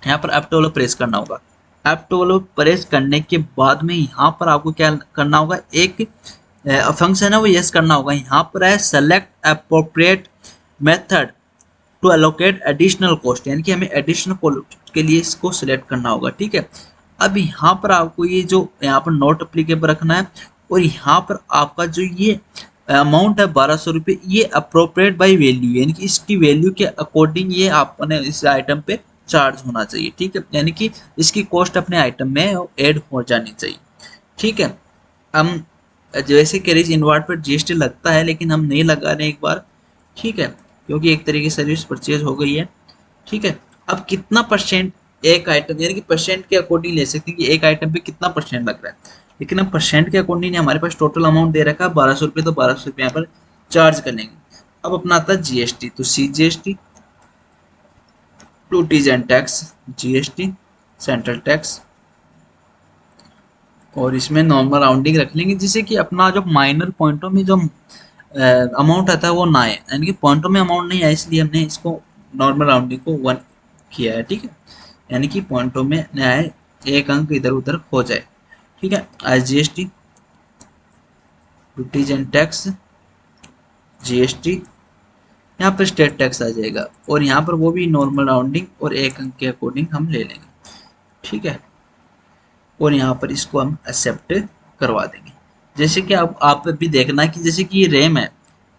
[SPEAKER 1] यहाँ पर F12 प्रेस करना होगा। F12 प्रेस करने के बाद में यहाँ पर आपको क्या करना होगा, एक फंक्शन है वो यस करना होगा। यहाँ पर है select appropriate method to allocate additional cost, यानी कि हमें एडिशनल कॉस्ट के लिए इसको सिलेक्ट करना होगा। ठीक है, अब यहाँ पर आपको ये जो यहाँ पर नॉट अप्लीकेबल रखना है, और यहाँ पर आपका जो ये अमाउंट है 1200 रुपये, ये अप्रोप्रिएट बाई वैल्यू, यानी कि इसकी वैल्यू के अकॉर्डिंग ये आपने इस आइटम पे चार्ज होना चाहिए। ठीक है, यानी कि इसकी कॉस्ट अपने आइटम में ऐड हो जानी चाहिए। ठीक है, हम जैसे कैरिज इनवर्ड पर जीएसटी लगता है, लेकिन हम नहीं लगा रहे एक बार। ठीक है, क्योंकि एक तरीके से सर्विस परचेज हो गई है। ठीक है, अब कितना परसेंट एक आइटम, यानी कि परसेंट के अकॉर्डिंग ले सकते हैं कि एक आइटम पे कितना परसेंट लग रहा है, लेकिन हम परसेंट के अकॉर्डिंग नहीं, हमारे पास टोटल अमाउंट दे रखा है 1200 रुपये, तो 1200 रुपये यहाँ पर चार्ज कर लेंगे। अब अपना आता है जीएसटी, तो CGST duties and tax, GST central tax, और इसमें नॉर्मल राउंडिंग रख लेंगे, जिससे कि अपना जो माइनर पॉइंटों में जो अमाउंट आता है वो ना आए, यानी कि पॉइंटों में अमाउंट नहीं आए, इसलिए हमने इसको नॉर्मल राउंडिंग को 1 किया है। ठीक है, यानी कि पॉइंटों में न आए, एक अंक इधर उधर हो जाए। ठीक है, IGST duties and tax, GST, यहाँ पर स्टेट टैक्स आ जाएगा, और यहाँ पर वो भी नॉर्मल राउंडिंग और एक अंक के अकॉर्डिंग हम ले लेंगे। ठीक है, और यहाँ पर इसको हम एक्सेप्ट करवा देंगे। जैसे कि आप भी देखना कि जैसे कि ये रैम है,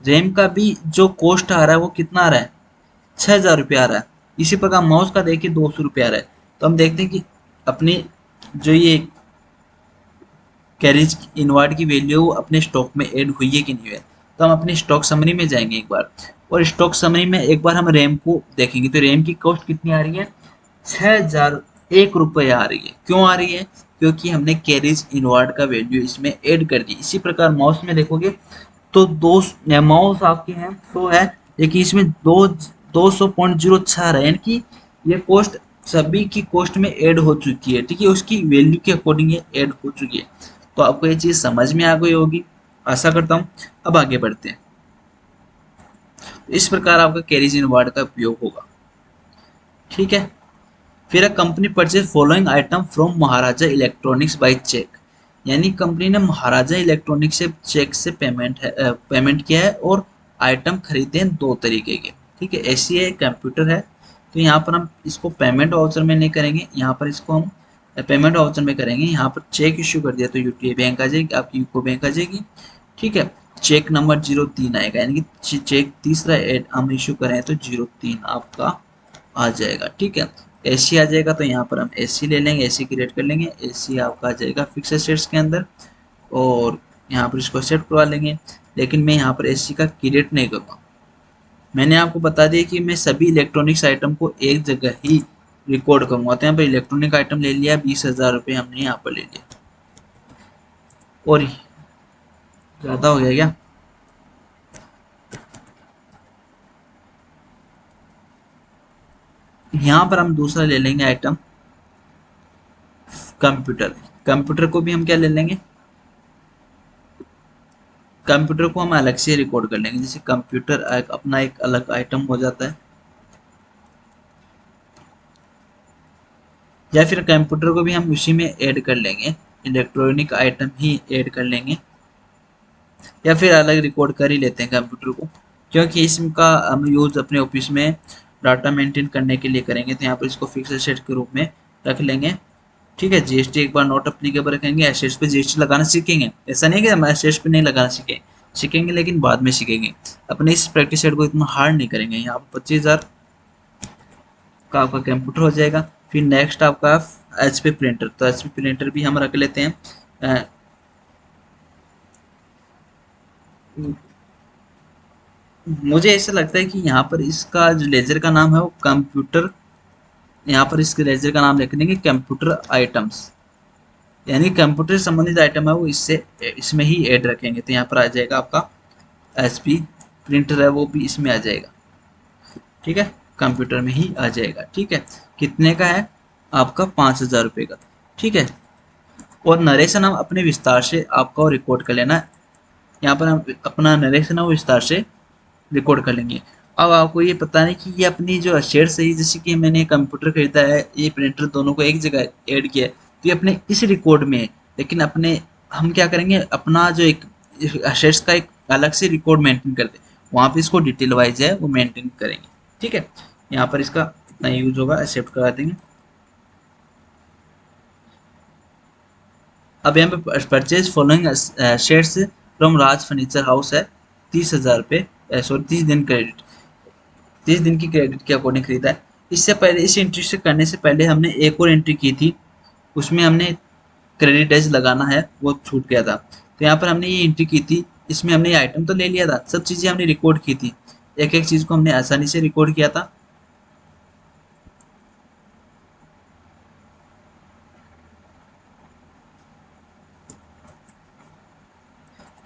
[SPEAKER 1] रैम का भी जो कॉस्ट आ रहा है वो कितना आ रहा है, 6000 रुपये आ रहा है। इसी प्रकार माउस का देखिए 200 रुपये आ रहा है। तो हम देखते हैं कि अपनी जो ये कैरिज इनवर्ड की वैल्यू अपने स्टॉक में ऐड हुई है कि नहीं है। तो हम अपने स्टॉक समरी में जाएंगे एक बार, और स्टॉक समरी में एक बार हम रैम को देखेंगे। तो रैम की कॉस्ट कितनी आ रही है, 6001 रुपये आ रही है। क्यों आ रही है, क्योंकि हमने कैरिज इनवर्ड का वैल्यू इसमें ऐड कर दी। इसी प्रकार माउस में देखोगे तो दो माउस आपके हैं 100 है, लेकिन इसमें 200.06 आ रहा है, यानी कि ये कॉस्ट सभी की कॉस्ट में ऐड हो चुकी है। ठीक है, उसकी वैल्यू के अकॉर्डिंग ये ऐड हो चुकी है। तो आपको ये चीज़ समझ में आ गई होगी, आशा करता हूँ। अब आगे बढ़ते हैं। तो इस प्रकार आपका कैरिज इनवर्ड का उपयोग होगा। ठीक है, फिर a company purchase following item from Maharaja electronics by cheque, यानी कंपनी ने महाराजा इलेक्ट्रॉनिक्स से चेक से पेमेंट किया है, और आइटम खरीदे हैं 2 तरीके के। ठीक है, ऐसी है कंप्यूटर है, तो यहाँ पर हम इसको पेमेंट वाउचर में नहीं करेंगे, यहाँ पर इसको हम पेमेंट वाउचर में करेंगे। यहाँ पर चेक इश्यू कर दिया तो यूटीआई बैंक आ जाएगी, आपकी यूको बैंक आ जाएगी। ठीक है, चेक नंबर 03 आएगा, यानी कि चेक तीसरा हम इश्यू करें तो 03 आपका आ जाएगा। ठीक है, एसी आ जाएगा, तो यहाँ पर हम एसी ले लेंगे, एसी क्रिएट कर लेंगे। एसी आपका आ जाएगा फिक्स एसेट्स के अंदर, और यहाँ पर इसको सेट करवा लेंगे। लेकिन मैं यहाँ पर एसी का क्रिएट नहीं करूँगा। मैंने आपको बता दिया कि मैं सभी इलेक्ट्रॉनिक्स आइटम को एक जगह ही रिकॉर्ड करूँगा। तो यहाँ पर इलेक्ट्रॉनिक आइटम ले लिया, 20,000 रुपये हमने यहाँ पर ले लिया, और ज़्यादा हो गया क्या, यहाँ पर हम दूसरा ले लेंगे आइटम कंप्यूटर। कंप्यूटर को भी हम क्या ले लेंगे, कंप्यूटर को हम अलग से रिकॉर्ड कर लेंगे, जैसे कंप्यूटर अपना एक अलग आइटम हो जाता है। या फिर कंप्यूटर को भी हम उसी में ऐड कर लेंगे, इलेक्ट्रॉनिक आइटम ही ऐड कर लेंगे, या फिर अलग रिकॉर्ड कर ही लेते हैं कंप्यूटर को, क्योंकि इसका हम यूज़ अपने ऑफिस में डाटा मेंटेन करने के लिए करेंगे। तो यहाँ पर इसको फिक्स एसेट के रूप में रख लेंगे। ठीक है, जीएसटी एक बार नॉट अप्लीकेबल रखेंगे। एसेट्स पे जीएसटी लगाना सीखेंगे, ऐसा नहीं कि हम एसेट्स पे नहीं लगाना सीखेंगे लेकिन बाद में सीखेंगे। अपने इस प्रैक्टिस सेट को इतना हार्ड नहीं करेंगे। यहाँ पर 25,000 का आपका कंप्यूटर हो जाएगा। फिर नेक्स्ट आपका एचपी प्रिंटर, तो एचपी प्रिंटर भी हम रख लेते हैं। मुझे ऐसा लगता है कि यहाँ पर इसका जो लेजर का नाम है वो कंप्यूटर, यहाँ पर इसके लेजर का नाम लिख देंगे कंप्यूटर आइटम्स, यानी कंप्यूटर से संबंधित आइटम है वो इसमें ही ऐड रखेंगे। तो यहाँ पर आ जाएगा आपका एचपी प्रिंटर है वो भी इसमें आ जाएगा। ठीक है, कंप्यूटर में ही आ जाएगा। ठीक है, कितने का है आपका 5,000 रुपये का। ठीक है, और नरेशन हम अपने विस्तार से आपको रिकॉर्ड कर लेना है। यहाँ पर हम अपना नरेशन है वो विस्तार से रिकॉर्ड कर लेंगे। अब आपको ये पता नहीं कि ये अपनी जो शेयर्स है, जैसे कि मैंने कंप्यूटर खरीदा है, ये प्रिंटर, दोनों को एक जगह ऐड किया है, तो ये अपने इस रिकॉर्ड में है। लेकिन अपने हम क्या करेंगे, अपना जो एक शेयर्स का एक अलग से रिकॉर्ड मेंटेन करते हैं, वहाँ पे इसको डिटेल वाइज है वो मेंटेन करेंगे। ठीक है, यहाँ पर इसका इतना यूज होगा, एक्सेप्ट करा देंगे। अब यहाँ पे purchase following shares from Raj furniture house है 30,000 रुपये, सॉरी 30 दिन क्रेडिट, 30 दिन की क्रेडिट के अकॉर्डिंग खरीदा है। इससे पहले इस एंट्री से करने से पहले हमने एक और एंट्री की थी, उसमें हमने क्रेडिट एज लगाना है वो छूट गया था। तो यहाँ पर हमने ये एंट्री की थी, इसमें हमने ये आइटम तो ले लिया था, सब चीज़ें हमने रिकॉर्ड की थी, एक एक चीज़ को हमने आसानी से रिकॉर्ड किया था।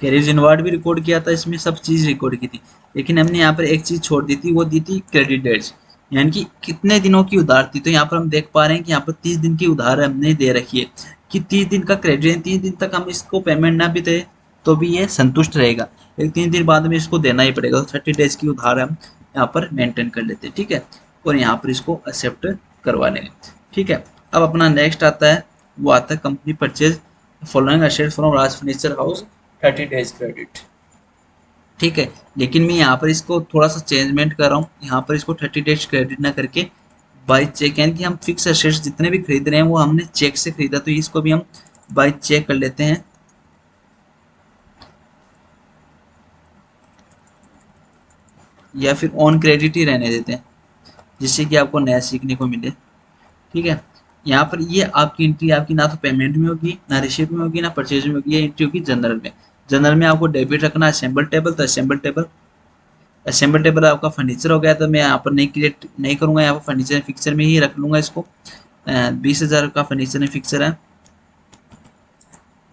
[SPEAKER 1] कैरिज इनवर्ड भी रिकॉर्ड किया था, इसमें सब चीज़ रिकॉर्ड की थी। लेकिन हमने यहाँ पर एक चीज़ छोड़ दी थी, वो दी थी क्रेडिट डेट्स, यानी कि कितने दिनों की उधार थी। तो यहाँ पर हम देख पा रहे हैं कि यहाँ पर 30 दिन की उधार हमने दे रखी है कि 30 दिन का क्रेडिट है, 30 दिन तक हम इसको पेमेंट ना भी दे तो भी ये संतुष्ट रहेगा, लेकिन 3 दिन बाद में इसको देना ही पड़ेगा। तो 30 डेज की उधार हम यहाँ पर मेंटेन कर लेते हैं। ठीक है, और यहाँ पर इसको एक्सेप्ट करवा लेंगे। ठीक है, अब अपना नेक्स्ट आता है, वो आता है company purchase following assets from Raj furniture house 30 days credit. ठीक है, लेकिन मैं यहाँ पर इसको थोड़ा सा चेंजमेंट कर रहा हूँ, यहाँ पर इसको 30 डेज क्रेडिट ना करके बाई चेक, यानी कि हम फिक्स एसेट्स जितने भी खरीद रहे हैं वो हमने चेक से खरीदा, तो इसको भी हम बाई चेक कर लेते हैं। या फिर ऑन क्रेडिट ही रहने देते हैं, जिससे कि आपको नया सीखने को मिले। ठीक है, यहाँ पर ये आपकी एंट्री आपकी ना तो पेमेंट में होगी, ना रिसिप्ट में होगी, ना परचेज में होगी, ये एंट्री होगी जनरल में। जनरल में आपको डेबिट रखना है असेंबल टेबल, तो असेंबल टेबल आपका फर्नीचर हो गया, तो मैं यहाँ पर नहीं क्रिएट नहीं करूँगा, यहाँ पर फर्नीचर फिक्सर में ही रख लूँगा इसको। 20,000 का फर्नीचर में फिक्सर है।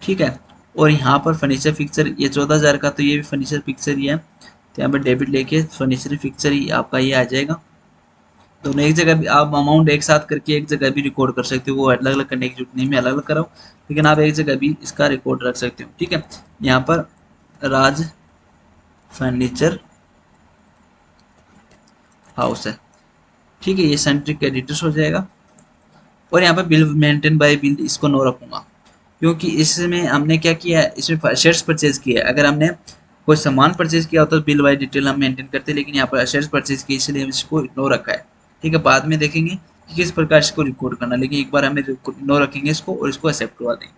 [SPEAKER 1] ठीक है, और यहाँ पर फर्नीचर फिक्सर ये 14,000 का, तो ये भी फर्नीचर फिक्सर ही है, तो यहाँ पर डेबिट लेके फर्नीचर फिक्सर ही आपका ये आ जाएगा। दोनों एक जगह भी आप अमाउंट एक साथ करके एक जगह भी रिकॉर्ड कर सकते हो, वो अलग अलग करने की जरूरत नहीं, मैं अलग अलग कर रहा हूँ, लेकिन आप एक जगह भी इसका रिकॉर्ड रख सकते हो। ठीक है, यहाँ पर राज फर्नीचर हाउस है। ठीक है, ये सेंट्रिक क्रेडिटर्स हो जाएगा। और यहाँ पर बिल मेंटेन बाय बिल इसको नो रखूंगा, क्योंकि इसमें हमने क्या किया है, इसमें शेयर्स परचेज किया है। अगर हमने कोई सामान परचेज किया होता तो बिल बाय डिटेल हम मेंटेन करते, लेकिन यहाँ पर शेयर्स परचेज किया इसलिए हम इसको नो रखा है। ठीक है, बाद में देखेंगे कि किस प्रकार इसको रिकॉर्ड करना, लेकिन एक बार हमें नो रखेंगे इसको और इसको एक्सेप्ट करवा देंगे।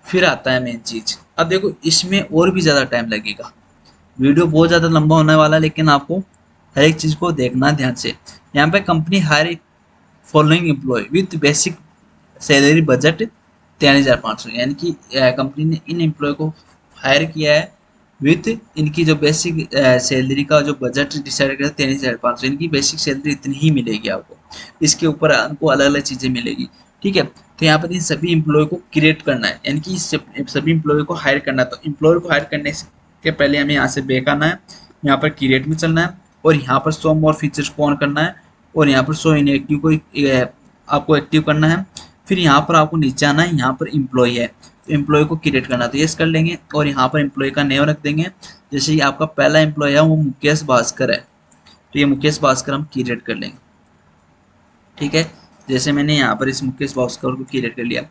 [SPEAKER 1] फिर आता है मेन चीज। अब देखो इसमें और भी ज़्यादा टाइम लगेगा, वीडियो बहुत ज़्यादा लंबा होने वाला है, लेकिन आपको हर एक चीज़ को देखना है ध्यान से। यहाँ पे company hire following employ with basic salary budget 13,500, यानी कि कंपनी ने इन एम्प्लॉय को हायर किया है विथ इनकी जो बेसिक सैलरी का जो बजट डिसाइड किया 13,500, इनकी बेसिक सैलरी इतनी ही मिलेगी आपको, इसके ऊपर उनको अलग अलग चीज़ें मिलेगी। ठीक है, तो यहाँ पर इन सभी एम्प्लॉय को क्रिएट करना है, यानी कि सभी एम्प्लॉय को हायर करना है। तो एम्प्लॉय को हायर करने के पहले हमें यहाँ से बैक आना है, यहाँ पर क्रिएट में चलना है, और यहाँ पर शो मोर फीचर्स को ऑन करना है, और यहाँ पर शो इनएक्टिव को आपको एक्टिव करना है। फिर यहाँ पर आपको नीचे आना है, यहाँ पर एम्प्लॉय है, तो एम्प्लॉय को क्रिएट करना, तो यस कर लेंगे, और यहाँ पर एम्प्लॉय का नेम रख देंगे। जैसे कि आपका पहला एम्प्लॉय है वो मुकेश भास्कर है, तो ये मुकेश भास्कर हम क्रिएट कर लेंगे। ठीक है। जैसे मैंने यहाँ पर इस मुकेश भास्कर को क्रिएट कर लिया।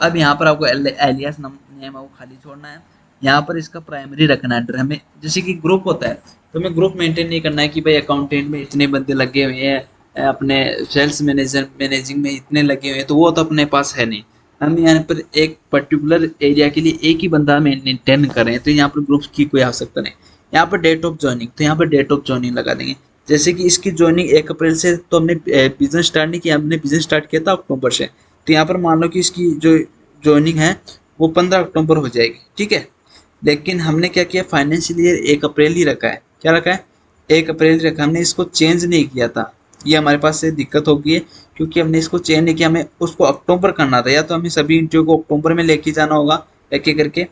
[SPEAKER 1] अब यहाँ पर आपको एलियास नेम है वो खाली छोड़ना है। यहाँ पर इसका प्राइमरी रखना है हमें, जैसे कि ग्रुप होता है तो हमें ग्रुप मेंटेन नहीं करना है कि भाई अकाउंटेंट में इतने बंदे लगे हुए हैं, अपने सेल्स मैनेजिंग में इतने लगे हुए हैं, तो वो तो अपने पास है नहीं। हम यहाँ पर एक पर्टिकुलर एरिया के लिए एक ही बंदा मेंटेन कर रहे हैं, तो यहाँ पर ग्रुप्स की कोई आवश्यकता नहीं। यहाँ पर डेट ऑफ ज्वाइनिंग, तो यहाँ पर डेट ऑफ ज्वाइनिंग लगा देंगे। जैसे कि इसकी ज्वाइनिंग 1 अप्रैल से, तो हमने बिजनेस स्टार्ट नहीं किया, हमने बिजनेस स्टार्ट किया था अक्टूबर से। तो यहाँ पर मान लो कि इसकी जो ज्वाइनिंग है वो 15 अक्टूबर हो जाएगी, ठीक है। लेकिन हमने क्या किया, फाइनेंशियल ईयर 1 अप्रैल ही रखा है। क्या रखा है? 1 अप्रैल ही रखा, हमने इसको चेंज नहीं किया था। ये हमारे पास से दिक्कत हो गई है, क्योंकि हमने इसको चेंज नहीं किया, हमें उसको अक्टूबर करना था, या तो हमें सभी इंटरव्यू को अक्टूबर में लेके जाना होगा एक एक करके।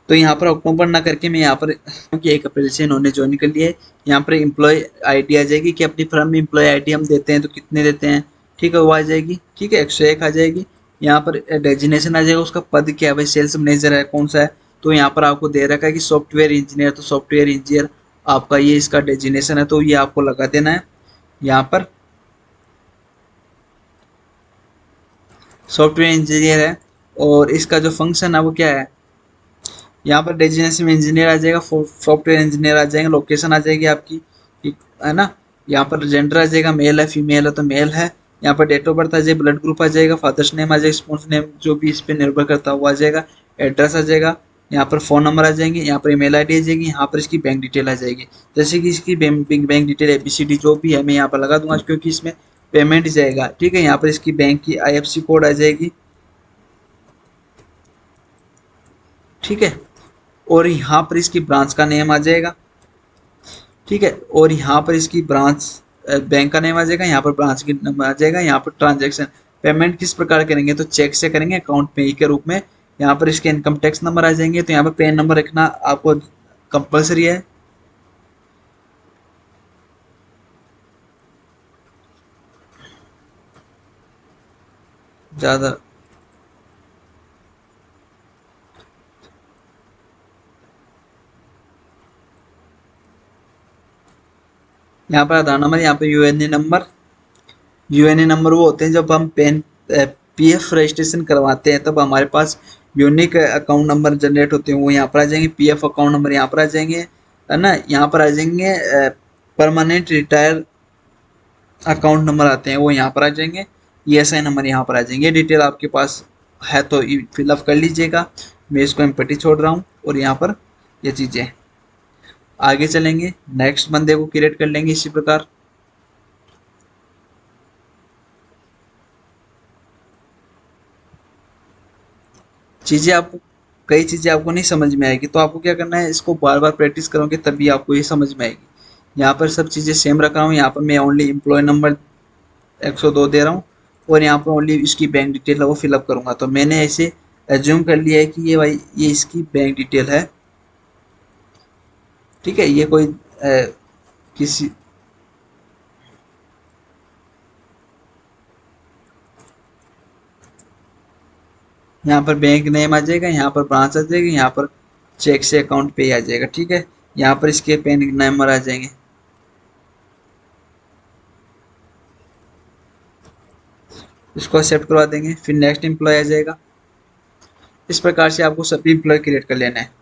[SPEAKER 1] तो यहाँ पर अक्टूबर ना करके मैं यहाँ पर, क्योंकि 1 अप्रैल से इन्होंने ज्वाइन कर लिया है, यहाँ पर एम्प्लॉय आईडी आ जाएगी कि अपनी फर्म में एम्प्लॉय आईडी हम देते हैं तो कितने देते हैं, ठीक है, वो आ जाएगी, ठीक है, 101 आ जाएगी। यहाँ पर डेजिग्नेशन आ जाएगा, उसका पद क्या है भाई, सेल्स मैनेजर है कौन सा है, तो यहाँ पर आपको दे रखा है कि सॉफ्टवेयर इंजीनियर, तो सॉफ्टवेयर इंजीनियर आपका ये इसका डेजिग्नेशन है, तो ये आपको लगा देना है यहाँ पर। सॉफ्टवेयर इंजीनियर है, और इसका जो फंक्शन है वो क्या है, यहाँ पर डेजिग्नेशन इंजीनियर आ जाएगा, सॉफ्टवेयर इंजीनियर आ जाएंगे, लोकेशन आ जाएगी आपकी, ठीक है ना। यहाँ पर जेंडर आ जाएगा, मेल है फीमेल है तो मेल है। यहाँ पर डेट ऑफ बर्थ आ जाएगा, ब्लड ग्रुप आ जाएगा, फादर्स नेम आ जाएगा, स्पाउस नेम जो भी इस पर निर्भर करता है वो आ जाएगा। एड्रेस आ जाएगा, यहाँ पर फ़ोन नंबर आ जाएंगे, यहाँ पर ईमेल आईडी आ जाएगी, यहाँ पर इसकी बैंक डिटेल आ जाएगी। जैसे कि इसकी बैंक डिटेल एबीसीडी जो भी है मैं यहाँ पर लगा दूंगा, क्योंकि इसमें पेमेंट जाएगा, ठीक है। यहाँ पर इसकी बैंक की आईएफएससी कोड आ जाएगी, ठीक है। और यहाँ पर इसकी ब्रांच का नेम आ जाएगा, ठीक है। और यहाँ पर इसकी ब्रांच बैंक का नेम आ जाएगा, यहाँ पर ब्रांच की नंबर आ जाएगा। यहाँ पर ट्रांजैक्शन पेमेंट किस प्रकार करेंगे, तो चेक से करेंगे, अकाउंट पे के रूप में। यहाँ पर इसके इनकम टैक्स नंबर आ जाएंगे, तो यहाँ पर पैन नंबर रखना आपको कंपलसरी है। ज़्यादा यहाँ पर आधार नंबर, यहाँ पर यूएनए नंबर। यूएनए नंबर वो होते हैं जब हम पेन पीएफ रजिस्ट्रेशन करवाते हैं, तब हमारे पास यूनिक अकाउंट नंबर जनरेट होते हैं, वो यहाँ पर आ जाएंगे। पीएफ अकाउंट नंबर यहाँ पर आ जाएंगे, है ना। यहाँ पर आ जाएंगे परमानेंट रिटायर अकाउंट नंबर आते हैं, वो यहाँ पर आ जाएंगे। ईएसआई नंबर यहाँ पर आ जाएंगे। डिटेल आपके पास है तो फिलअप कर लीजिएगा, मैं इसको एम्पटी छोड़ रहा हूँ। और यहाँ पर ये चीज़ें आगे चलेंगे, नेक्स्ट बंदे को क्रिएट कर लेंगे इसी प्रकार। चीज़ें आपको कई चीज़ें आपको नहीं समझ में आएगी, तो आपको क्या करना है, इसको बार बार प्रैक्टिस करोगे तभी आपको ये समझ में आएगी। यहाँ पर सब चीज़ें सेम रख रहा हूँ, यहाँ पर मैं ओनली एम्प्लॉय नंबर 102 दे रहा हूँ, और यहाँ पर ओनली इसकी बैंक डिटेल है वो फिलअप करूँगा। तो मैंने ऐसे एज्यूम कर लिया है कि ये भाई ये इसकी बैंक डिटेल है, ठीक है। ये कोई किसी, यहाँ पर बैंक नेम आ जाएगा, यहाँ पर ब्रांच आ जाएगी, यहाँ पर चेक से अकाउंट पे आ जाएगा, ठीक है। यहाँ पर इसके पैन नंबर आ जाएंगे, इसको एक्सेप्ट करवा देंगे, फिर नेक्स्ट एम्प्लॉय आ जाएगा। इस प्रकार से आपको सभी एम्प्लॉय क्रिएट कर लेना है।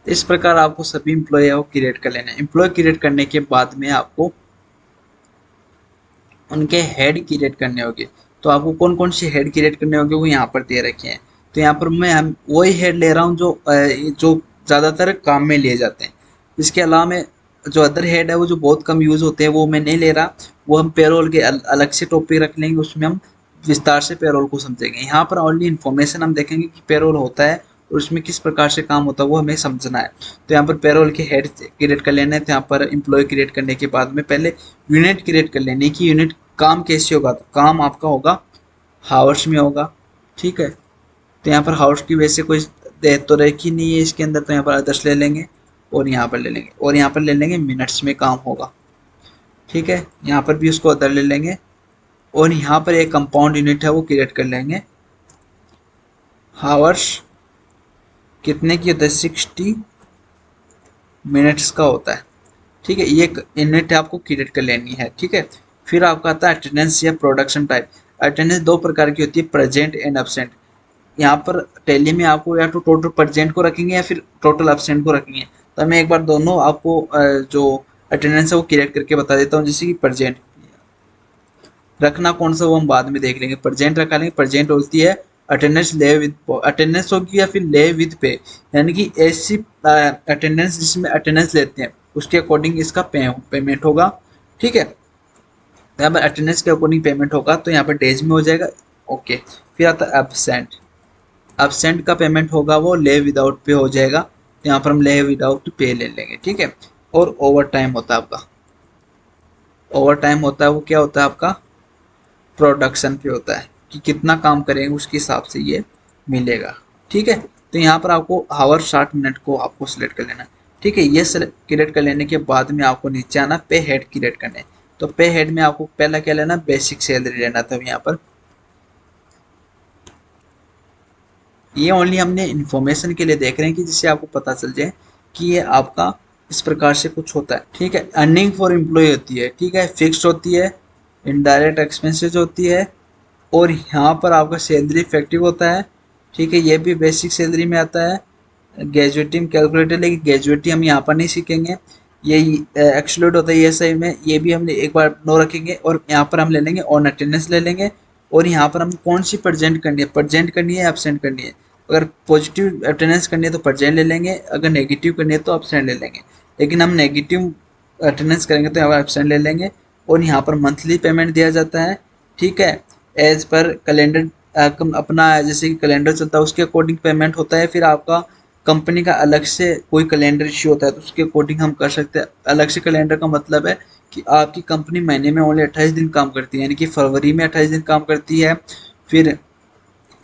[SPEAKER 1] इस प्रकार आपको सभी एम्प्लॉय को क्रिएट कर लेना है। एम्प्लॉय क्रिएट करने के बाद में आपको उनके हेड क्रिएट करने होंगे। तो आपको कौन कौन से हेड क्रिएट करने होंगे वो यहाँ पर दे रखे हैं। तो यहाँ पर मैं हम वही हेड ले रहा हूँ जो ज़्यादातर काम में लिए जाते हैं। इसके अलावा मैं जो अदर हेड है वो जो बहुत कम यूज़ होते हैं वो मैं नहीं ले रहा। वो हम पेरोल के अलग से टॉपिक रख लेंगे, उसमें हम विस्तार से पेरोल को समझेंगे। यहाँ पर ओनली इन्फॉर्मेशन हम देखेंगे कि पेरोल होता है और उसमें किस प्रकार से काम होता है वो हमें समझना है। तो यहाँ पर पेरोल के हेड क्रिएट कर लेना है। तो यहाँ पर एम्प्लॉय क्रिएट करने के बाद में पहले यूनिट क्रिएट कर लेनी है कि यूनिट काम कैसे होगा। तो काम आपका होगा हावर्स में होगा, ठीक है। तो यहाँ पर हावर्स की वजह से कोई दे तो रखी नहीं है इसके अंदर, तो यहाँ पर अदर्स ले लेंगे और यहाँ पर ले लेंगे और यहाँ पर ले लेंगे मिनट्स में काम होगा, ठीक है। यहाँ पर भी उसको अदर ले लेंगे और यहाँ पर एक कंपाउंड यूनिट है वो क्रिएट कर लेंगे। हावर्स कितने की होता है, 60 मिनट्स का होता है, ठीक है। ये यूनिट आपको क्रिएट कर लेनी है, ठीक है। फिर आपका आता है अटेंडेंस या प्रोडक्शन टाइप। अटेंडेंस दो प्रकार की होती है, प्रेजेंट एंड एब्सेंट। यहाँ पर टैली में आपको या तो टोटल प्रेजेंट को रखेंगे या फिर टोटल एब्सेंट को रखेंगे। तो मैं एक बार दोनों आपको जो अटेंडेंस है वो क्रिएट करके बता देता हूँ। जैसे कि प्रेजेंट रखना कौन सा वो हम बाद में देख लेंगे। प्रेजेंट रखा लेंगे। प्रेजेंट होती है अटेंडेंस ले विद अटेंडेंस होगी या फिर ले विद पे, यानी कि ऐसी अटेंडेंस जिसमें अटेंडेंस लेते हैं उसके अकॉर्डिंग इसका पेमेंट होगा, ठीक है। यहाँ पर अटेंडेंस के अकॉर्डिंग पेमेंट होगा तो यहाँ पर डेज में हो जाएगा, ओके। फिर आता है एब्सेंट। एब्सेंट का पेमेंट होगा वो ले विदाउट पे हो जाएगा, तो यहाँ पर हम ले विदाउट पे ले लेंगे, ठीक है। और ओवर टाइम होता है आपका, ओवर टाइम होता है वो क्या होता है आपका, प्रोडक्शन पे होता है कि कितना काम करेंगे उसके हिसाब से ये मिलेगा, ठीक है। तो यहाँ पर आपको हावर 60 मिनट को आपको सिलेक्ट कर लेना है, ठीक है। ये क्रिएट कर लेने के बाद में आपको नीचे आना पे हेड क्रिएट करने। तो पे हेड में आपको पहला क्या लेना, बेसिक सैलरी लेना था। यहाँ पर ये ओनली हमने इन्फॉर्मेशन के लिए देख रहे हैं कि जिससे आपको पता चल जाए कि ये आपका इस प्रकार से कुछ होता है, ठीक है। अर्निंग फॉर एम्प्लॉय होती है, ठीक है, फिक्स्ड होती है, इनडायरेक्ट एक्सपेंसेस होती है और यहाँ पर आपका सैलरी इफेक्टिव होता है, ठीक है। ये भी बेसिक सैलरी में आता है। ग्रेजुएटी कैलकुलेटर, लेकिन ग्रेजुएटी हम यहाँ पर नहीं सीखेंगे। ये एक्सक्लूड होता है ये सही में, ये भी हमने एक बार नो रखेंगे। और यहाँ पर हम ले लेंगे ऑन अटेंडेंस ले लेंगे और यहाँ पर हम कौन सी प्रेजेंट करनी है, प्रेजेंट करनी है एब्सेंट करनी है। अगर पॉजिटिव अटेंडेंस करनी है तो प्रेजेंट ले लेंगे, अगर नेगेटिव करनी है तो एब्सेंट ले लेंगे। लेकिन हम नेगेटिव अटेंडेंस करेंगे तो यहाँ पर एब्सेंट ले लेंगे। और यहाँ पर मंथली पेमेंट दिया जाता है, ठीक है। एज पर कैलेंडर अपना जैसे कि कैलेंडर चलता है उसके अकॉर्डिंग पेमेंट होता है। फिर आपका कंपनी का अलग से कोई कैलेंडर इश्यू होता है तो उसके अकॉर्डिंग हम कर सकते हैं। अलग से कैलेंडर का मतलब है कि आपकी कंपनी महीने में ओनली 28 दिन काम करती है, यानी कि फरवरी में 28 दिन काम करती है, फिर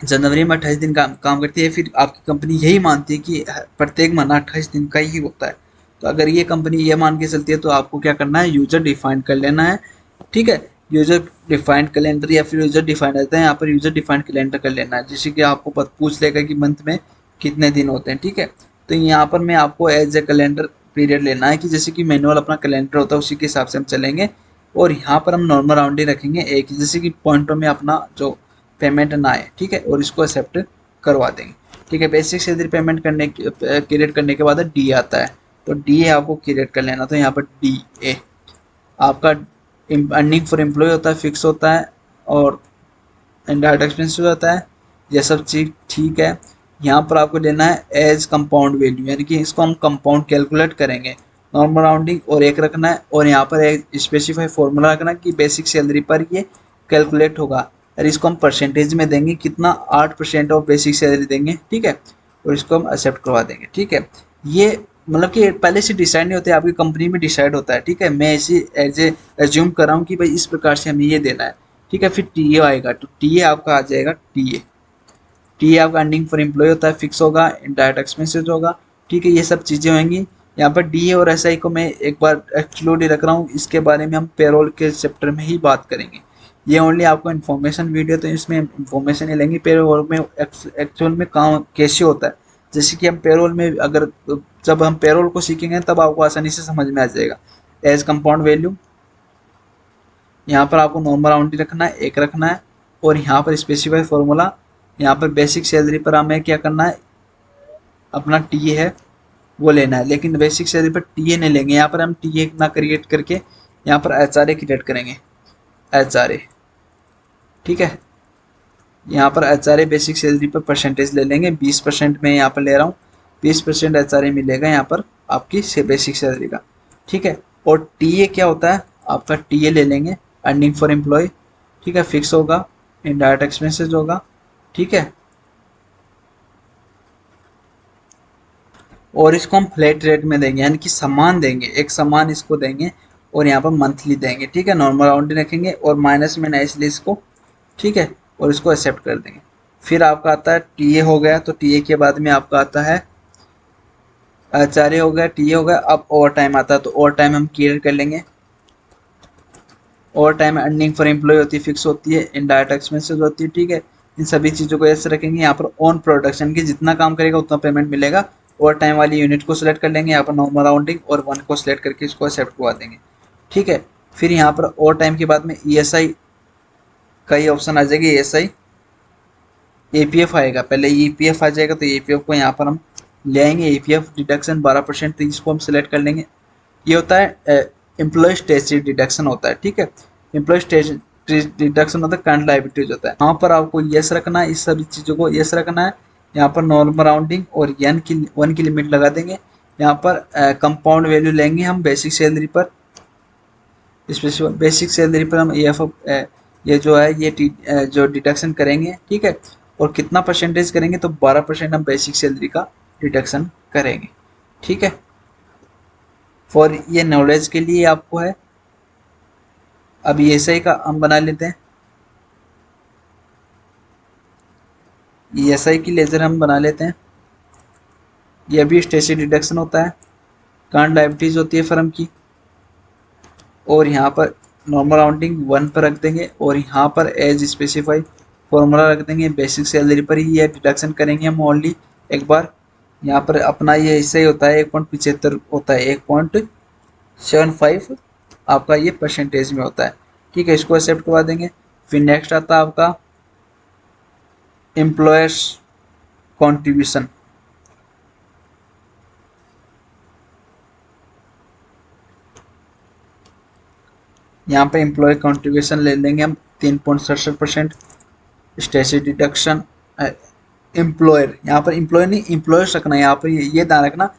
[SPEAKER 1] जनवरी में 28 दिन काम करती है। फिर आपकी कंपनी यही मानती है कि प्रत्येक महीना 28 दिन का ही होता है। तो अगर ये कंपनी ये मान के चलती है तो आपको क्या करना है, यूजर डिफाइन कर लेना है, ठीक है। यूजर डिफाइंड कैलेंडर या फिर यूजर डिफाइंड रहता है, यहाँ पर यूजर डिफाइंड कैलेंडर कर लेना है, जिससे कि आपको पूछ लेगा कि मंथ में कितने दिन होते हैं, ठीक है। तो यहाँ पर मैं आपको एज ए कैलेंडर पीरियड लेना है कि जैसे कि मैनुअल अपना कैलेंडर होता है उसी के हिसाब से हम चलेंगे। और यहाँ पर हम नॉर्मल राउंडिंग रखेंगे एक, जैसे कि पॉइंटों में अपना जो पेमेंट ना आए, ठीक है। और इसको एक्सेप्ट करवा देंगे, ठीक है। बेसिक सैलरी पेमेंट करने क्रिएट करने के बाद डी आता है, तो डी आपको क्रिएट कर लेना। तो यहाँ पर डी ए आपका अर्निंग फॉर एम्प्लॉय होता है, फिक्स होता है और इनडायरेक्ट एक्सपेंसेस होता है। ये सब चीज़ ठीक है। यहाँ पर आपको लेना है एज कंपाउंड वैल्यू, यानी कि इसको हम कंपाउंड कैलकुलेट करेंगे। नॉर्मल राउंडिंग और एक रखना है और यहाँ पर एक स्पेसिफाई फॉर्मूला रखना है कि बेसिक सैलरी पर ये कैलकुलेट होगा। और इसको हम परसेंटेज में देंगे कितना, 8% ऑफ बेसिक सैलरी देंगे, ठीक है। और इसको हम एक्सेप्ट करवा देंगे, ठीक है। ये मतलब कि पहले से डिसाइड नहीं होते, आपकी कंपनी में डिसाइड होता है, ठीक है। मैं ऐसे एज ए एज्यूम कर रहा हूँ कि भाई इस प्रकार से हमें ये देना है, ठीक है। फिर टी ए आएगा तो टी ए आपका आ जाएगा टी ए आपका अर्निंग फॉर एम्प्लॉय होता है, फिक्स होगा, डायरेक्ट एक्सपेंसेस होगा, ठीक है। ये सब चीज़ें होंगी। यहाँ पर डी ए और एस आई को मैं एक बार एक्सक्लूड ही रख रहा हूँ, इसके बारे में हम पेरोल के चैप्टर में ही बात करेंगे। ये ओनली आपको इन्फॉर्मेशन वीडियो, तो इसमें इन्फॉर्मेशन ही लेंगे पेरोल में एक्चुअल में काम कैसे होता है। जैसे कि हम पेरोल में अगर जब हम पेरोल को सीखेंगे तब आपको आसानी से समझ में आ जाएगा। एज कंपाउंड वैल्यू यहाँ पर आपको नॉर्मल राउंड रखना है, एक रखना है। और यहाँ पर स्पेसिफाई फॉर्मूला, यहाँ पर बेसिक सैलरी पर हमें क्या करना है, अपना टी है वो लेना है, लेकिन बेसिक सैलरी पर टीए नहीं लेंगे। यहाँ पर हम टीए ना क्रिएट करके यहाँ पर एचआरए क्रिएट करेंगे, एचआरए। ठीक है, यहाँ पर एचआरए बेसिक सैलरी पर परसेंटेज ले लेंगे, 20% में यहाँ पर ले रहा हूँ, 20% एचआरए मिलेगा यहाँ पर आपकी बेसिक सैलरी का। ठीक है, और टीए क्या होता है आपका, टीए ले लेंगे, अर्निंग फॉर एम्प्लॉय। ठीक है, फिक्स होगा, इनडायरेक्ट एक्सपेंसेस होगा। ठीक है, और इसको हम फ्लैट रेट में देंगे, यानी कि समान देंगे, एक समान इसको देंगे, और यहाँ पर मंथली देंगे। ठीक है, नॉर्मल राउंडिंग रखेंगे और माइनस में ना इसलिए इसको। ठीक है, और इसको एक्सेप्ट कर देंगे। फिर आपका आता है टीए हो गया, तो टीए के बाद में आपका आता है एचआरए हो गया, टीए हो गया। अब ओवर टाइम आता है, तो ओवर टाइम हम क्लियर कर लेंगे। Overtime earning for employ होती है, फिक्स होती है, इनडायरेक्ट एक्सपेंसेस होती है। ठीक है, इन सभी चीज़ों को ऐसे रखेंगे। यहाँ पर ऑन प्रोडक्शन की जितना काम करेगा उतना पेमेंट मिलेगा। ओवर टाइम वाली यूनिट को सिलेक्ट कर लेंगे, यहाँ पर नॉर्मल राउंडिंग और 1 को सिलेक्ट करके इसको एक्सेप्ट करवा देंगे। ठीक है, फिर यहाँ पर ओवर टाइम के बाद में ईएसआई का ये ऑप्शन आ जाएगा, ईएसआई एपीएफ आएगा, पहले ईपीएफ आ जाएगा, तो ईपीएफ को यहाँ पर हम ले आएंगे। ईपीएफ डिडक्शन 12%, तो इसको हम सिलेक्ट कर लेंगे। ये होता है एम्प्लॉय स्टेटरी डिडक्शन होता है। ठीक है, एम्प्लॉय स्टेटरी डिडक्शन होता है, करंट लायबिलिटीज होता है। यहाँ पर आपको यस रखना है, इस सभी चीज़ों को यस रखना है। यहाँ पर नॉर्मल राउंडिंग और वन की लिमिट लगा देंगे। यहाँ पर कंपाउंड वैल्यू लेंगे हम बेसिक सैलरी पर, स्पेसिफिक बेसिक सैलरी पर हम ये जो है ये जो डिडक्शन करेंगे। ठीक है, और कितना परसेंटेज करेंगे, तो 12% हम बेसिक सैलरी का डिडक्शन करेंगे। ठीक है, फॉर ये नॉलेज के लिए आपको है। अब ये सही का हम बना लेते हैं, ESI की लेजर हम बना लेते हैं। ये भी स्टेटरी डिडक्शन होता है, करंट लायबिलिटीज होती है फर्म की, और यहाँ पर नॉर्मल राउंडिंग 1 पर रख देंगे, और यहाँ पर एज स्पेसिफाई फॉर्मूला रख देंगे। बेसिक सैलरी पर ही ये डिडक्शन करेंगे हम ओनली एक बार। यहाँ पर अपना ये हिस्सा ही होता है, 1.75 होता है, 1.75 आपका ये परसेंटेज में होता है। ठीक है, इसको एक्सेप्ट करवा देंगे। फिर नेक्स्ट आता है आपका एम्प्लॉयर्स कॉन्ट्रीब्यूशन। यहाँ पर एम्प्लॉय कॉन्ट्रीब्यूशन ले लेंगे हम 3.67%। स्टेटरी डिडक्शन एम्प्लॉयर, यहाँ पर एम्प्लॉय नहीं एम्प्लॉयर्स रखना है, यहाँ पर ये ध्यान रखना,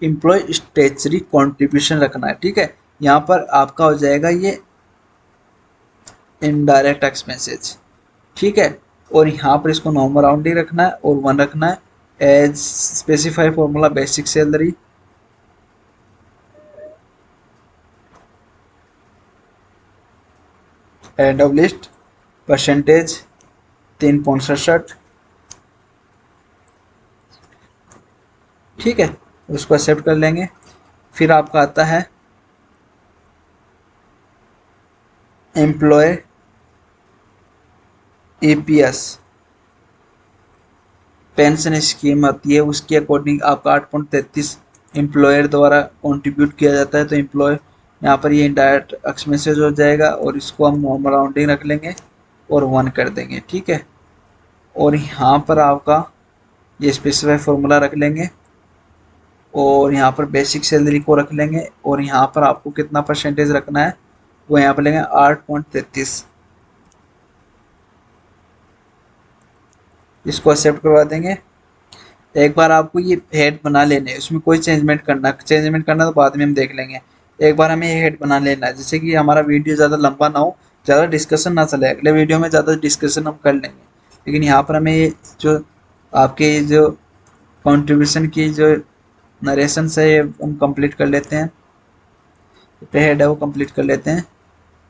[SPEAKER 1] एम्प्लॉय स्टेटरी कॉन्ट्रीब्यूशन रखना है। ठीक है, यहाँ पर आपका हो जाएगा ये इनडायरेक्ट एक्सपेंसेज। ठीक है, और यहाँ पर इसको नॉर्मल राउंडिंग रखना है और 1 रखना है। As specify formula basic salary, and of list percentage 3.67। ठीक है, उसको एक्सेप्ट कर लेंगे। फिर आपका आता है एम्प्लॉय EPS पेंशन स्कीम आती है, उसके अकॉर्डिंग आपका 8.33 एम्प्लॉयर द्वारा कंट्रीब्यूट किया जाता है। तो एम्प्लॉय यहाँ पर ये इनडायरेक्ट एक्सपेंसेस हो जाएगा, और इसको हम नॉर्मल राउंडिंग रख लेंगे और 1 कर देंगे। ठीक है, और यहाँ पर आपका ये स्पेसिफाई फॉर्मूला रख लेंगे, और यहाँ पर बेसिक सैलरी को रख लेंगे, और यहाँ पर आपको कितना परसेंटेज रखना है वो यहाँ पर लेंगे 8.33। इसको एक्सेप्ट करवा देंगे। एक बार आपको ये हेड बना लेने हैं, उसमें कोई चेंजमेंट करना तो बाद में हम देख लेंगे। एक बार हमें ये हेड बना लेना है, जिससे कि हमारा वीडियो ज़्यादा लंबा ना हो, ज़्यादा डिस्कशन ना चले। अगले वीडियो में ज़्यादा डिस्कशन हम कर लेंगे, लेकिन यहाँ पर हमें ये जो आपके जो कंट्रीब्यूशन की जो नरेशन है ये हम कंप्लीट कर लेते हैं। पे हेड है वो कंप्लीट कर लेते हैं।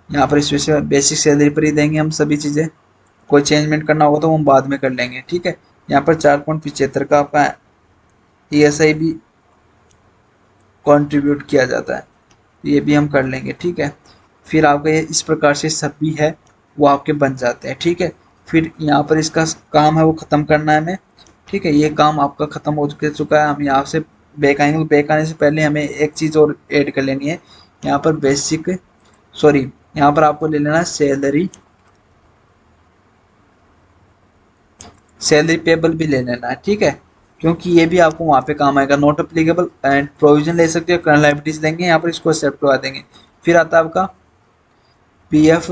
[SPEAKER 1] यहाँ पर स्पेशल बेसिक सैलरी पर ही देंगे हम सभी चीज़ें, कोई चेंजमेंट करना होगा तो हम बाद में कर लेंगे। ठीक है, यहाँ पर 4.75 का आपका ESI भी कंट्रीब्यूट किया जाता है, ये भी हम कर लेंगे। ठीक है, फिर आपका ये इस प्रकार से सब भी है वो आपके बन जाते हैं। ठीक है, फिर यहाँ पर इसका काम है वो ख़त्म करना है हमें। ठीक है, ये काम आपका ख़त्म हो चुका है। हम यहाँ से बैक आएंगे, तो बैक आने से पहले हमें एक चीज़ और ऐड कर लेनी है। यहाँ पर यहाँ पर आपको ले लेना है सैलरी पेबल भी ले लेना है। ठीक है, क्योंकि ये भी आपको वहाँ पे काम आएगा। नॉट अप्लीकेबल एंड प्रोविजन ले सकते हो, करंट लायबिलिटीज देंगे यहाँ पर, इसको एक्सेप्ट करवा देंगे। फिर आता है आपका पीएफ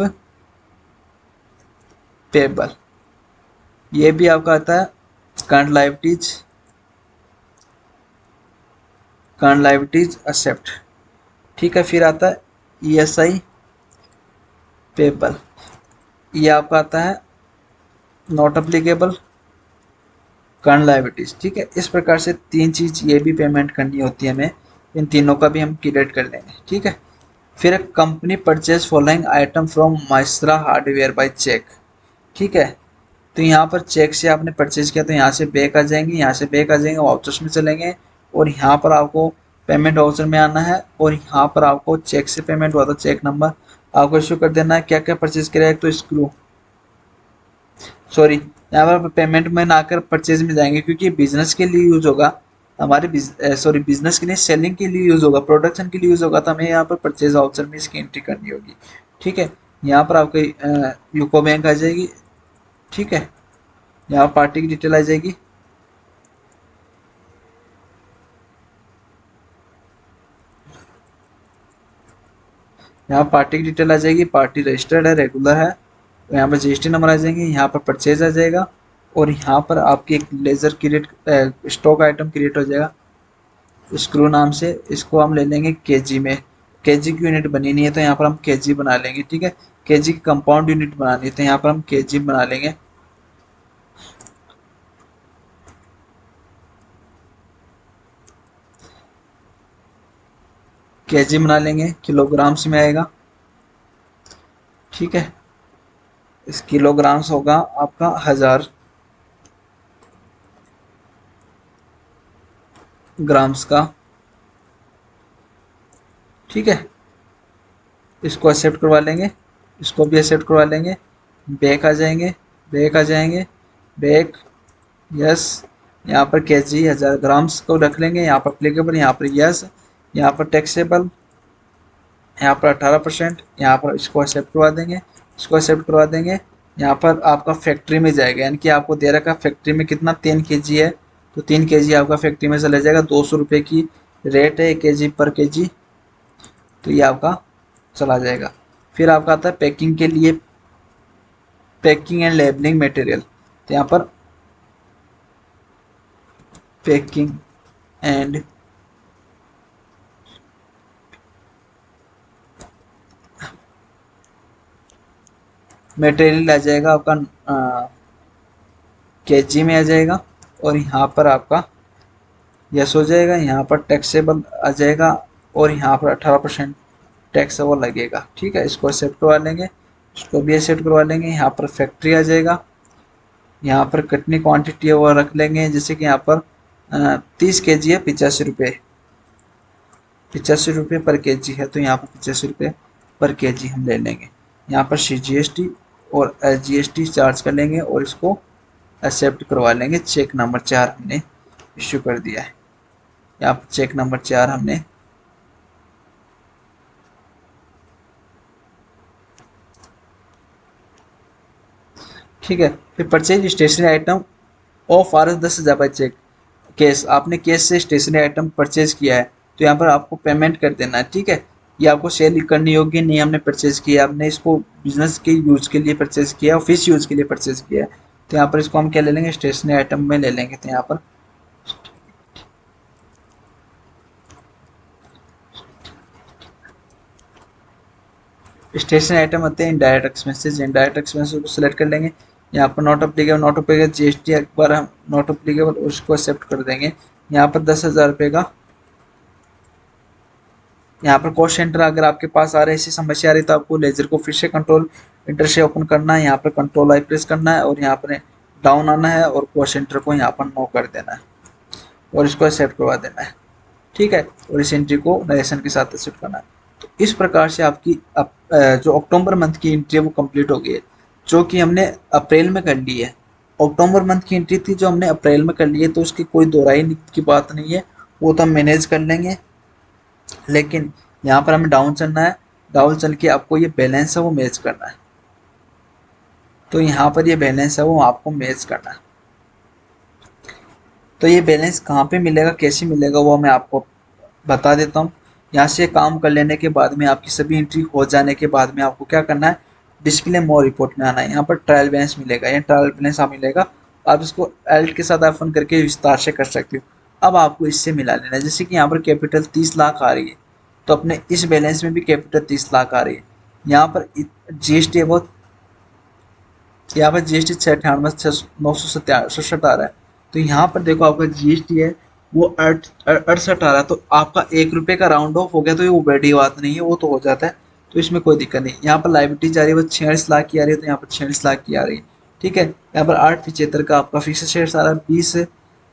[SPEAKER 1] पेबल, ये भी आपका आता है current liabilities, current liabilities except. ठीक है, फिर आता है ईएसआई पेबल, ये आपका आता है नॉट अप्लीकेबल करंट लायबिलिटीज। ठीक है, इस प्रकार से तीन चीज ये भी पेमेंट करनी होती है हमें, इन तीनों का भी हम क्लियर कर लेंगे। ठीक है, फिर company purchase following item from माइस्त्रा हार्डवेयर बाय चेक। ठीक है, तो यहाँ पर चेक से आपने परचेज किया तो यहाँ से बैक आ जाएंगे, यहाँ से बैक आ जाएंगे, वाउचर्स में चलेंगे और यहाँ पर आपको पेमेंट वाउचर में आना है और यहाँ पर आपको चेक से पेमेंट हुआ था, चेक नंबर आपको इशू कर देना है। क्या क्या परचेज किया है, तो स्क्रू, सॉरी यहाँ पर पेमेंट में ना आकर परचेज में जाएंगे, क्योंकि बिजनेस के लिए यूज होगा हमारे, सॉरी बिजनेस के लिए, सेलिंग के लिए यूज होगा, प्रोडक्शन के लिए यूज होगा, तो हमें यहाँ पर परचेज वाउचर में इसकी एंट्री करनी होगी। ठीक है, यहाँ पर आपकी यूको बैंक आ जाएगी। ठीक है, यहाँ पार्टी की डिटेल आ जाएगी, यहाँ पार्टी की डिटेल आ जाएगी, पार्टी रजिस्टर्ड है, रेगुलर है, तो यहाँ पर जीएसटी नंबर आ जाएंगे, यहाँ पर परचेज आ जाएगा और यहाँ पर आपकी एक laser create stock item create हो जाएगा स्क्रू नाम से। इसको हम ले लेंगे केजी में, केजी की यूनिट बनी नहीं है तो यहाँ पर हम केजी बना लेंगे। ठीक है, केजी की कंपाउंड यूनिट बनानी है तो यहाँ पर हम केजी बना लेंगे। केजी बना लेंगे, किलोग्राम्स में आएगा। ठीक है, इस किलोग्राम्स होगा आपका 1000 ग्राम्स का। ठीक है, इसको एक्सेप्ट करवा लेंगे, इसको भी एक्सेप्ट करवा लेंगे, बैक आ जाएंगे, बैक आ जाएंगे, बैक, यस, यहाँ पर केजी 1000 ग्राम्स को रख लेंगे, यहाँ पर अप्लीकेबल, यहाँ पर यस, यहाँ पर टैक्सेबल, यहाँ पर 18%, यहाँ पर इसको एक्सेप्ट करवा देंगे, इसको एक्सेप्ट करवा देंगे। यहाँ पर आपका फैक्ट्री में जाएगा, यानी कि आपको दे रखा फैक्ट्री में कितना 3 केजी है, तो 3 केजी आपका फैक्ट्री में चला जाएगा। 200 रुपये की रेट है 1 केजी पर केजी, तो ये आपका चला जाएगा। फिर आपका आता है पैकिंग के लिए, पैकिंग एंड लेबलिंग मटेरियल, तो यहाँ पर पैकिंग एंड मटेरियल आ जाएगा आपका केजी में आ जाएगा और यहाँ पर आपका यस हो जाएगा, यहाँ पर टैक्सेबल आ जाएगा और यहाँ पर 18% टैक्स वो लगेगा। ठीक है, इसको एक्सेप्ट करवा लेंगे, इसको भी एक्सेप्ट करवा लेंगे। यहाँ पर फैक्ट्री आ जाएगा, यहाँ पर कितनी क्वांटिटी है वो रख लेंगे, जैसे कि यहाँ पर 30 केजी है, 85 रुपये, 85 रुपये पर केजी है, तो यहाँ पर 85 रुपये पर केजी हम ले लेंगे। यहाँ पर CGST और SGST चार्ज कर लेंगे और इसको एक्सेप्ट करवा लेंगे। चेक नंबर 4 हमने इश्यू कर दिया है, यहाँ पर चेक नंबर 4 हमने ठीक है। फिर purchase stationery item of R 10,000 by cheque, cash, आपने कैश से स्टेशनरी आइटम परचेज किया है तो यहाँ पर आपको पेमेंट कर देना है। ठीक है, ये आपको सेल करने योग्य नहीं, हमने परचेज किया, आपने इसको बिजनेस के यूज के लिए परचेज किया, ऑफिस यूज के लिए परचेज किया है, तो यहाँ पर इसको हम क्या ले लेंगे, स्टेशनरी आइटम में ले लेंगे। तो यहाँ पर स्टेशनरी आइटम होते हैं इनडायरेक्ट एक्सपेंसेस, इनडायरेक्ट एक्सपेंसेस को सिलेक्ट कर लेंगे। यहाँ पर not applicable, not applicable GST एक बार हम नॉट अप्लीकेबल उसको एक्सेप्ट कर देंगे। यहाँ पर 10,000 रुपये का, यहाँ पर कॉस्ट सेंटर अगर आपके पास आ रही ऐसी समस्या आ रही तो आपको लेजर को फिर से कंट्रोल इंटर से ओपन करना है, यहाँ पर कंट्रोल आई प्रेस करना है और यहाँ पर डाउन आना है और कॉस्ट सेंटर को यहाँ पर नो कर देना है और इसको एक्सेप्ट करवा देना है। ठीक है, और इस एंट्री को नरेशन के साथ एक्सेप्ट करना है। तो इस प्रकार से आपकी जो अक्टूबर मंथ की एंट्री है वो कंप्लीट हो गई है, जो कि हमने अप्रैल में कर ली है। अक्टूबर मंथ की एंट्री थी जो हमने अप्रैल में कर ली है, तो उसकी कोई दोहराई की बात नहीं है, वो तो हम मैनेज कर लेंगे। लेकिन यहाँ पर हमें डाउन चलना है, डाउन चल के आपको ये बैलेंस है वो मैच करना है, तो यहाँ पर ये बैलेंस है वो आपको मैच करना है। तो ये बैलेंस कहाँ पे मिलेगा, कैसे मिलेगा, वो मैं आपको बता देता हूँ। यहाँ से काम कर लेने के बाद में आपकी सभी एंट्री हो जाने के बाद में आपको क्या करना है, डिस्प्ले मोर रिपोर्ट में आना है। यहाँ पर ट्रायल बैलेंस मिलेगा, यहाँ ट्रायल बैलेंस आप मिलेगा, आप इसको एल्ट के साथ F1 करके विस्तार से कर सकते हो। अब आपको इससे मिला लेना है, जैसे कि यहाँ पर कैपिटल 30 लाख आ रही है, तो अपने इस बैलेंस में भी कैपिटल 30 लाख आ रही है। यहाँ पर GST है बहुत, यहाँ पर GST 98,967 आ रहा है। तो यहाँ पर देखो आपका GST है वो 68 आ रहा है, तो आपका 1 रुपये का राउंड ऑफ हो गया, तो ये वो बड़ी बात नहीं है, वो तो हो जाता है, तो इसमें कोई दिक्कत नहीं। यहाँ पर लाइबिलिटीज आ रही है वो 46 लाख की आ रही है, तो यहाँ पर 46 लाख की आ रही है, ठीक है। यहाँ पर 875 का आपका फिक्स शेयर्स आ रहा है, 20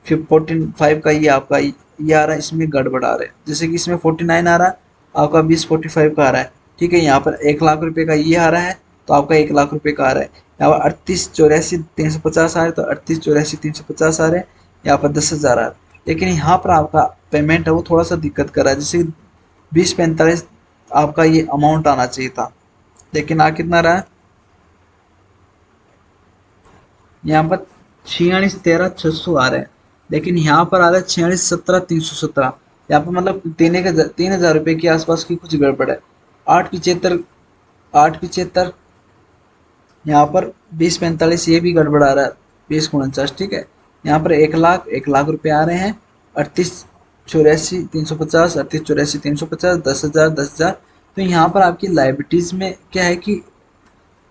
[SPEAKER 1] 45 का ये आपका ये आ रहा है, इसमें गड़बड़ आ रहा है, जैसे कि इसमें 49 आ रहा है, आपका 20 45 का आ रहा है, ठीक है। यहाँ पर 1 लाख रुपये का ये आ रहा है, तो आपका 1 लाख रुपये का आ रहा है। यहाँ पर 38 84 350 आ रहे, तो 38 84 350 आ रहे हैं, यहाँ पर 10,000 आ रहा है। लेकिन यहाँ पर आपका पेमेंट है वो थोड़ा सा दिक्कत कर रहा है, जैसे 20 45 आपका ये अमाउंट आना चाहिए था, लेकिन आ कितना रहा है, यहाँ पर 46 13 600 आ रहे हैं, लेकिन यहाँ पर आ रहा है 46 17 317। यहाँ पर मतलब 3,000 रुपये के आसपास की कुछ गड़बड़ है। 875 875 यहाँ पर 20 45 ये भी गड़बड़ आ रहा है, 20 49, ठीक है। यहाँ पर 1 लाख रुपए आ रहे हैं, 38 84 350, 38 84 350, 10,000 10,000। तो यहाँ पर आपकी लाइबिलिटीज में क्या है कि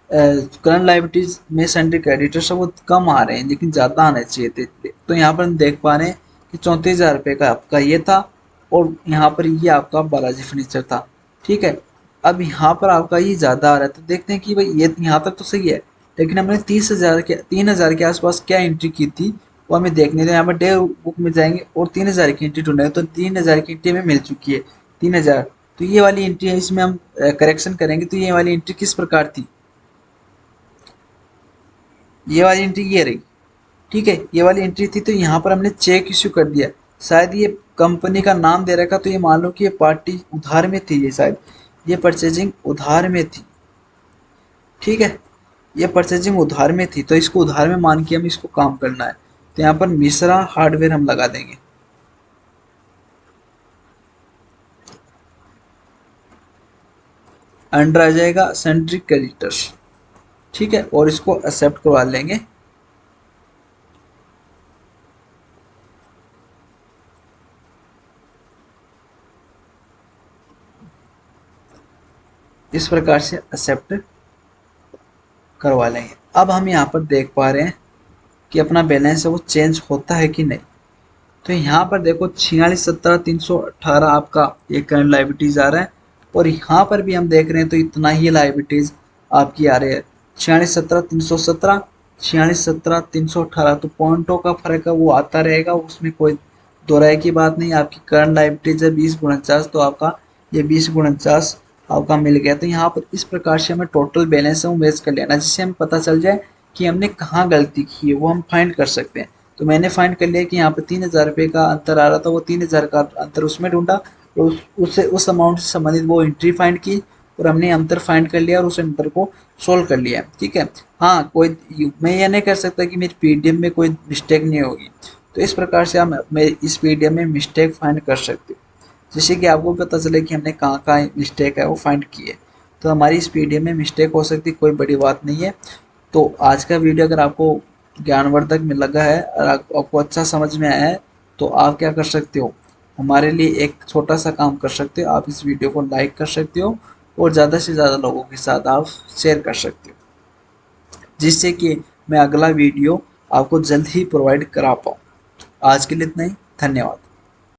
[SPEAKER 1] करंट लाइबिलिटीज में सन्ड्री क्रेडिटर्स वो कम आ रहे हैं, लेकिन ज़्यादा आने चाहिए थे। तो यहाँ पर हम देख पा रहे हैं कि 34,000 रुपये का आपका ये था, और यहाँ पर ये आपका बालाजी फर्नीचर था, ठीक है। अब यहाँ पर आपका ये ज़्यादा आ रहा है, तो देखते हैं कि भाई ये यहाँ तक तो सही है, लेकिन हमने 3,000 के आसपास क्या एंट्री की थी वो हमें देखने दें। यहाँ पर डे बुक में जाएंगे और 3,000 की एंट्री ढूंढेंगे, तो 3,000 की एंट्री हमें मिल चुकी है, 3,000। तो ये वाली एंट्री है, इसमें हम करेक्शन करेंगे, तो ये वाली एंट्री किस प्रकार थी, ये वाली एंट्री ये रही, ठीक है। ये वाली एंट्री थी, तो यहाँ पर हमने चेक इश्यू कर दिया, शायद ये कंपनी का नाम दे रखा, तो ये मान लो कि ये पार्टी उधार में थी, ये शायद ये परचेजिंग उधार में थी, ठीक है। ये परचेजिंग उधार में थी, तो इसको उधार में मान के हम इसको काम करना है, तो यहाँ पर मिश्रा हार्डवेयर हम लगा देंगे, अंडर आ जाएगा सन्ड्री क्रेडिटर्स, ठीक है, और इसको एक्सेप्ट करवा लेंगे। इस प्रकार से एक्सेप्ट करवा लेंगे। अब हम यहाँ पर देख पा रहे हैं कि अपना बैलेंस है वो चेंज होता है कि नहीं। तो यहाँ पर देखो 46 17 318 आपका ये करंट लाइबिलिटीज आ रहा है, और यहाँ पर भी हम देख रहे हैं तो इतना ही लाइबिलिटीज आपकी आ रही है, 46 17 317, 46 17 318। तो पॉइंटों का फर्क है वो आता रहेगा, उसमें कोई दो राय की बात नहीं। आपकी करंट लाइबिलिटीज है 20 49, तो आपका ये 20 49 आपका मिल गया। तो यहाँ पर इस प्रकार से हमें टोटल बैलेंस है वो मैच कर लेना, जिससे हमें पता चल जाए कि हमने कहाँ गलती की है, वो हम फाइंड कर सकते हैं। तो मैंने फाइंड कर लिया कि यहाँ पर 3,000 रुपये का अंतर आ रहा था, वो 3,000 का अंतर उसमें ढूंढा, और उससे उस अमाउंट से संबंधित वो एंट्री फाइंड की, और हमने अंतर फाइंड कर लिया और उस अंतर को सोल्व कर लिया, ठीक है। हाँ, कोई मैं ये नहीं कर सकता कि मेरी पीडीएफ में कोई मिस्टेक नहीं होगी, तो इस प्रकार से हम मेरे इस पीडीएफ में मिस्टेक फाइंड कर सकते हो, जिससे कि आपको पता चले कि हमने कहाँ कहाँ मिस्टेक है वो फाइंड की है। तो हमारी इस पीडीएफ में मिस्टेक हो सकती है, कोई बड़ी बात नहीं है। तो आज का वीडियो अगर आपको ज्ञानवर्धक में लगा है और आपको अच्छा समझ में आया है, तो आप क्या कर सकते हो, हमारे लिए एक छोटा सा काम कर सकते हो, आप इस वीडियो को लाइक कर सकते हो और ज़्यादा से ज़्यादा लोगों के साथ आप शेयर कर सकते हो, जिससे कि मैं अगला वीडियो आपको जल्द ही प्रोवाइड करा पाऊँ। आज के लिए इतना ही, धन्यवाद।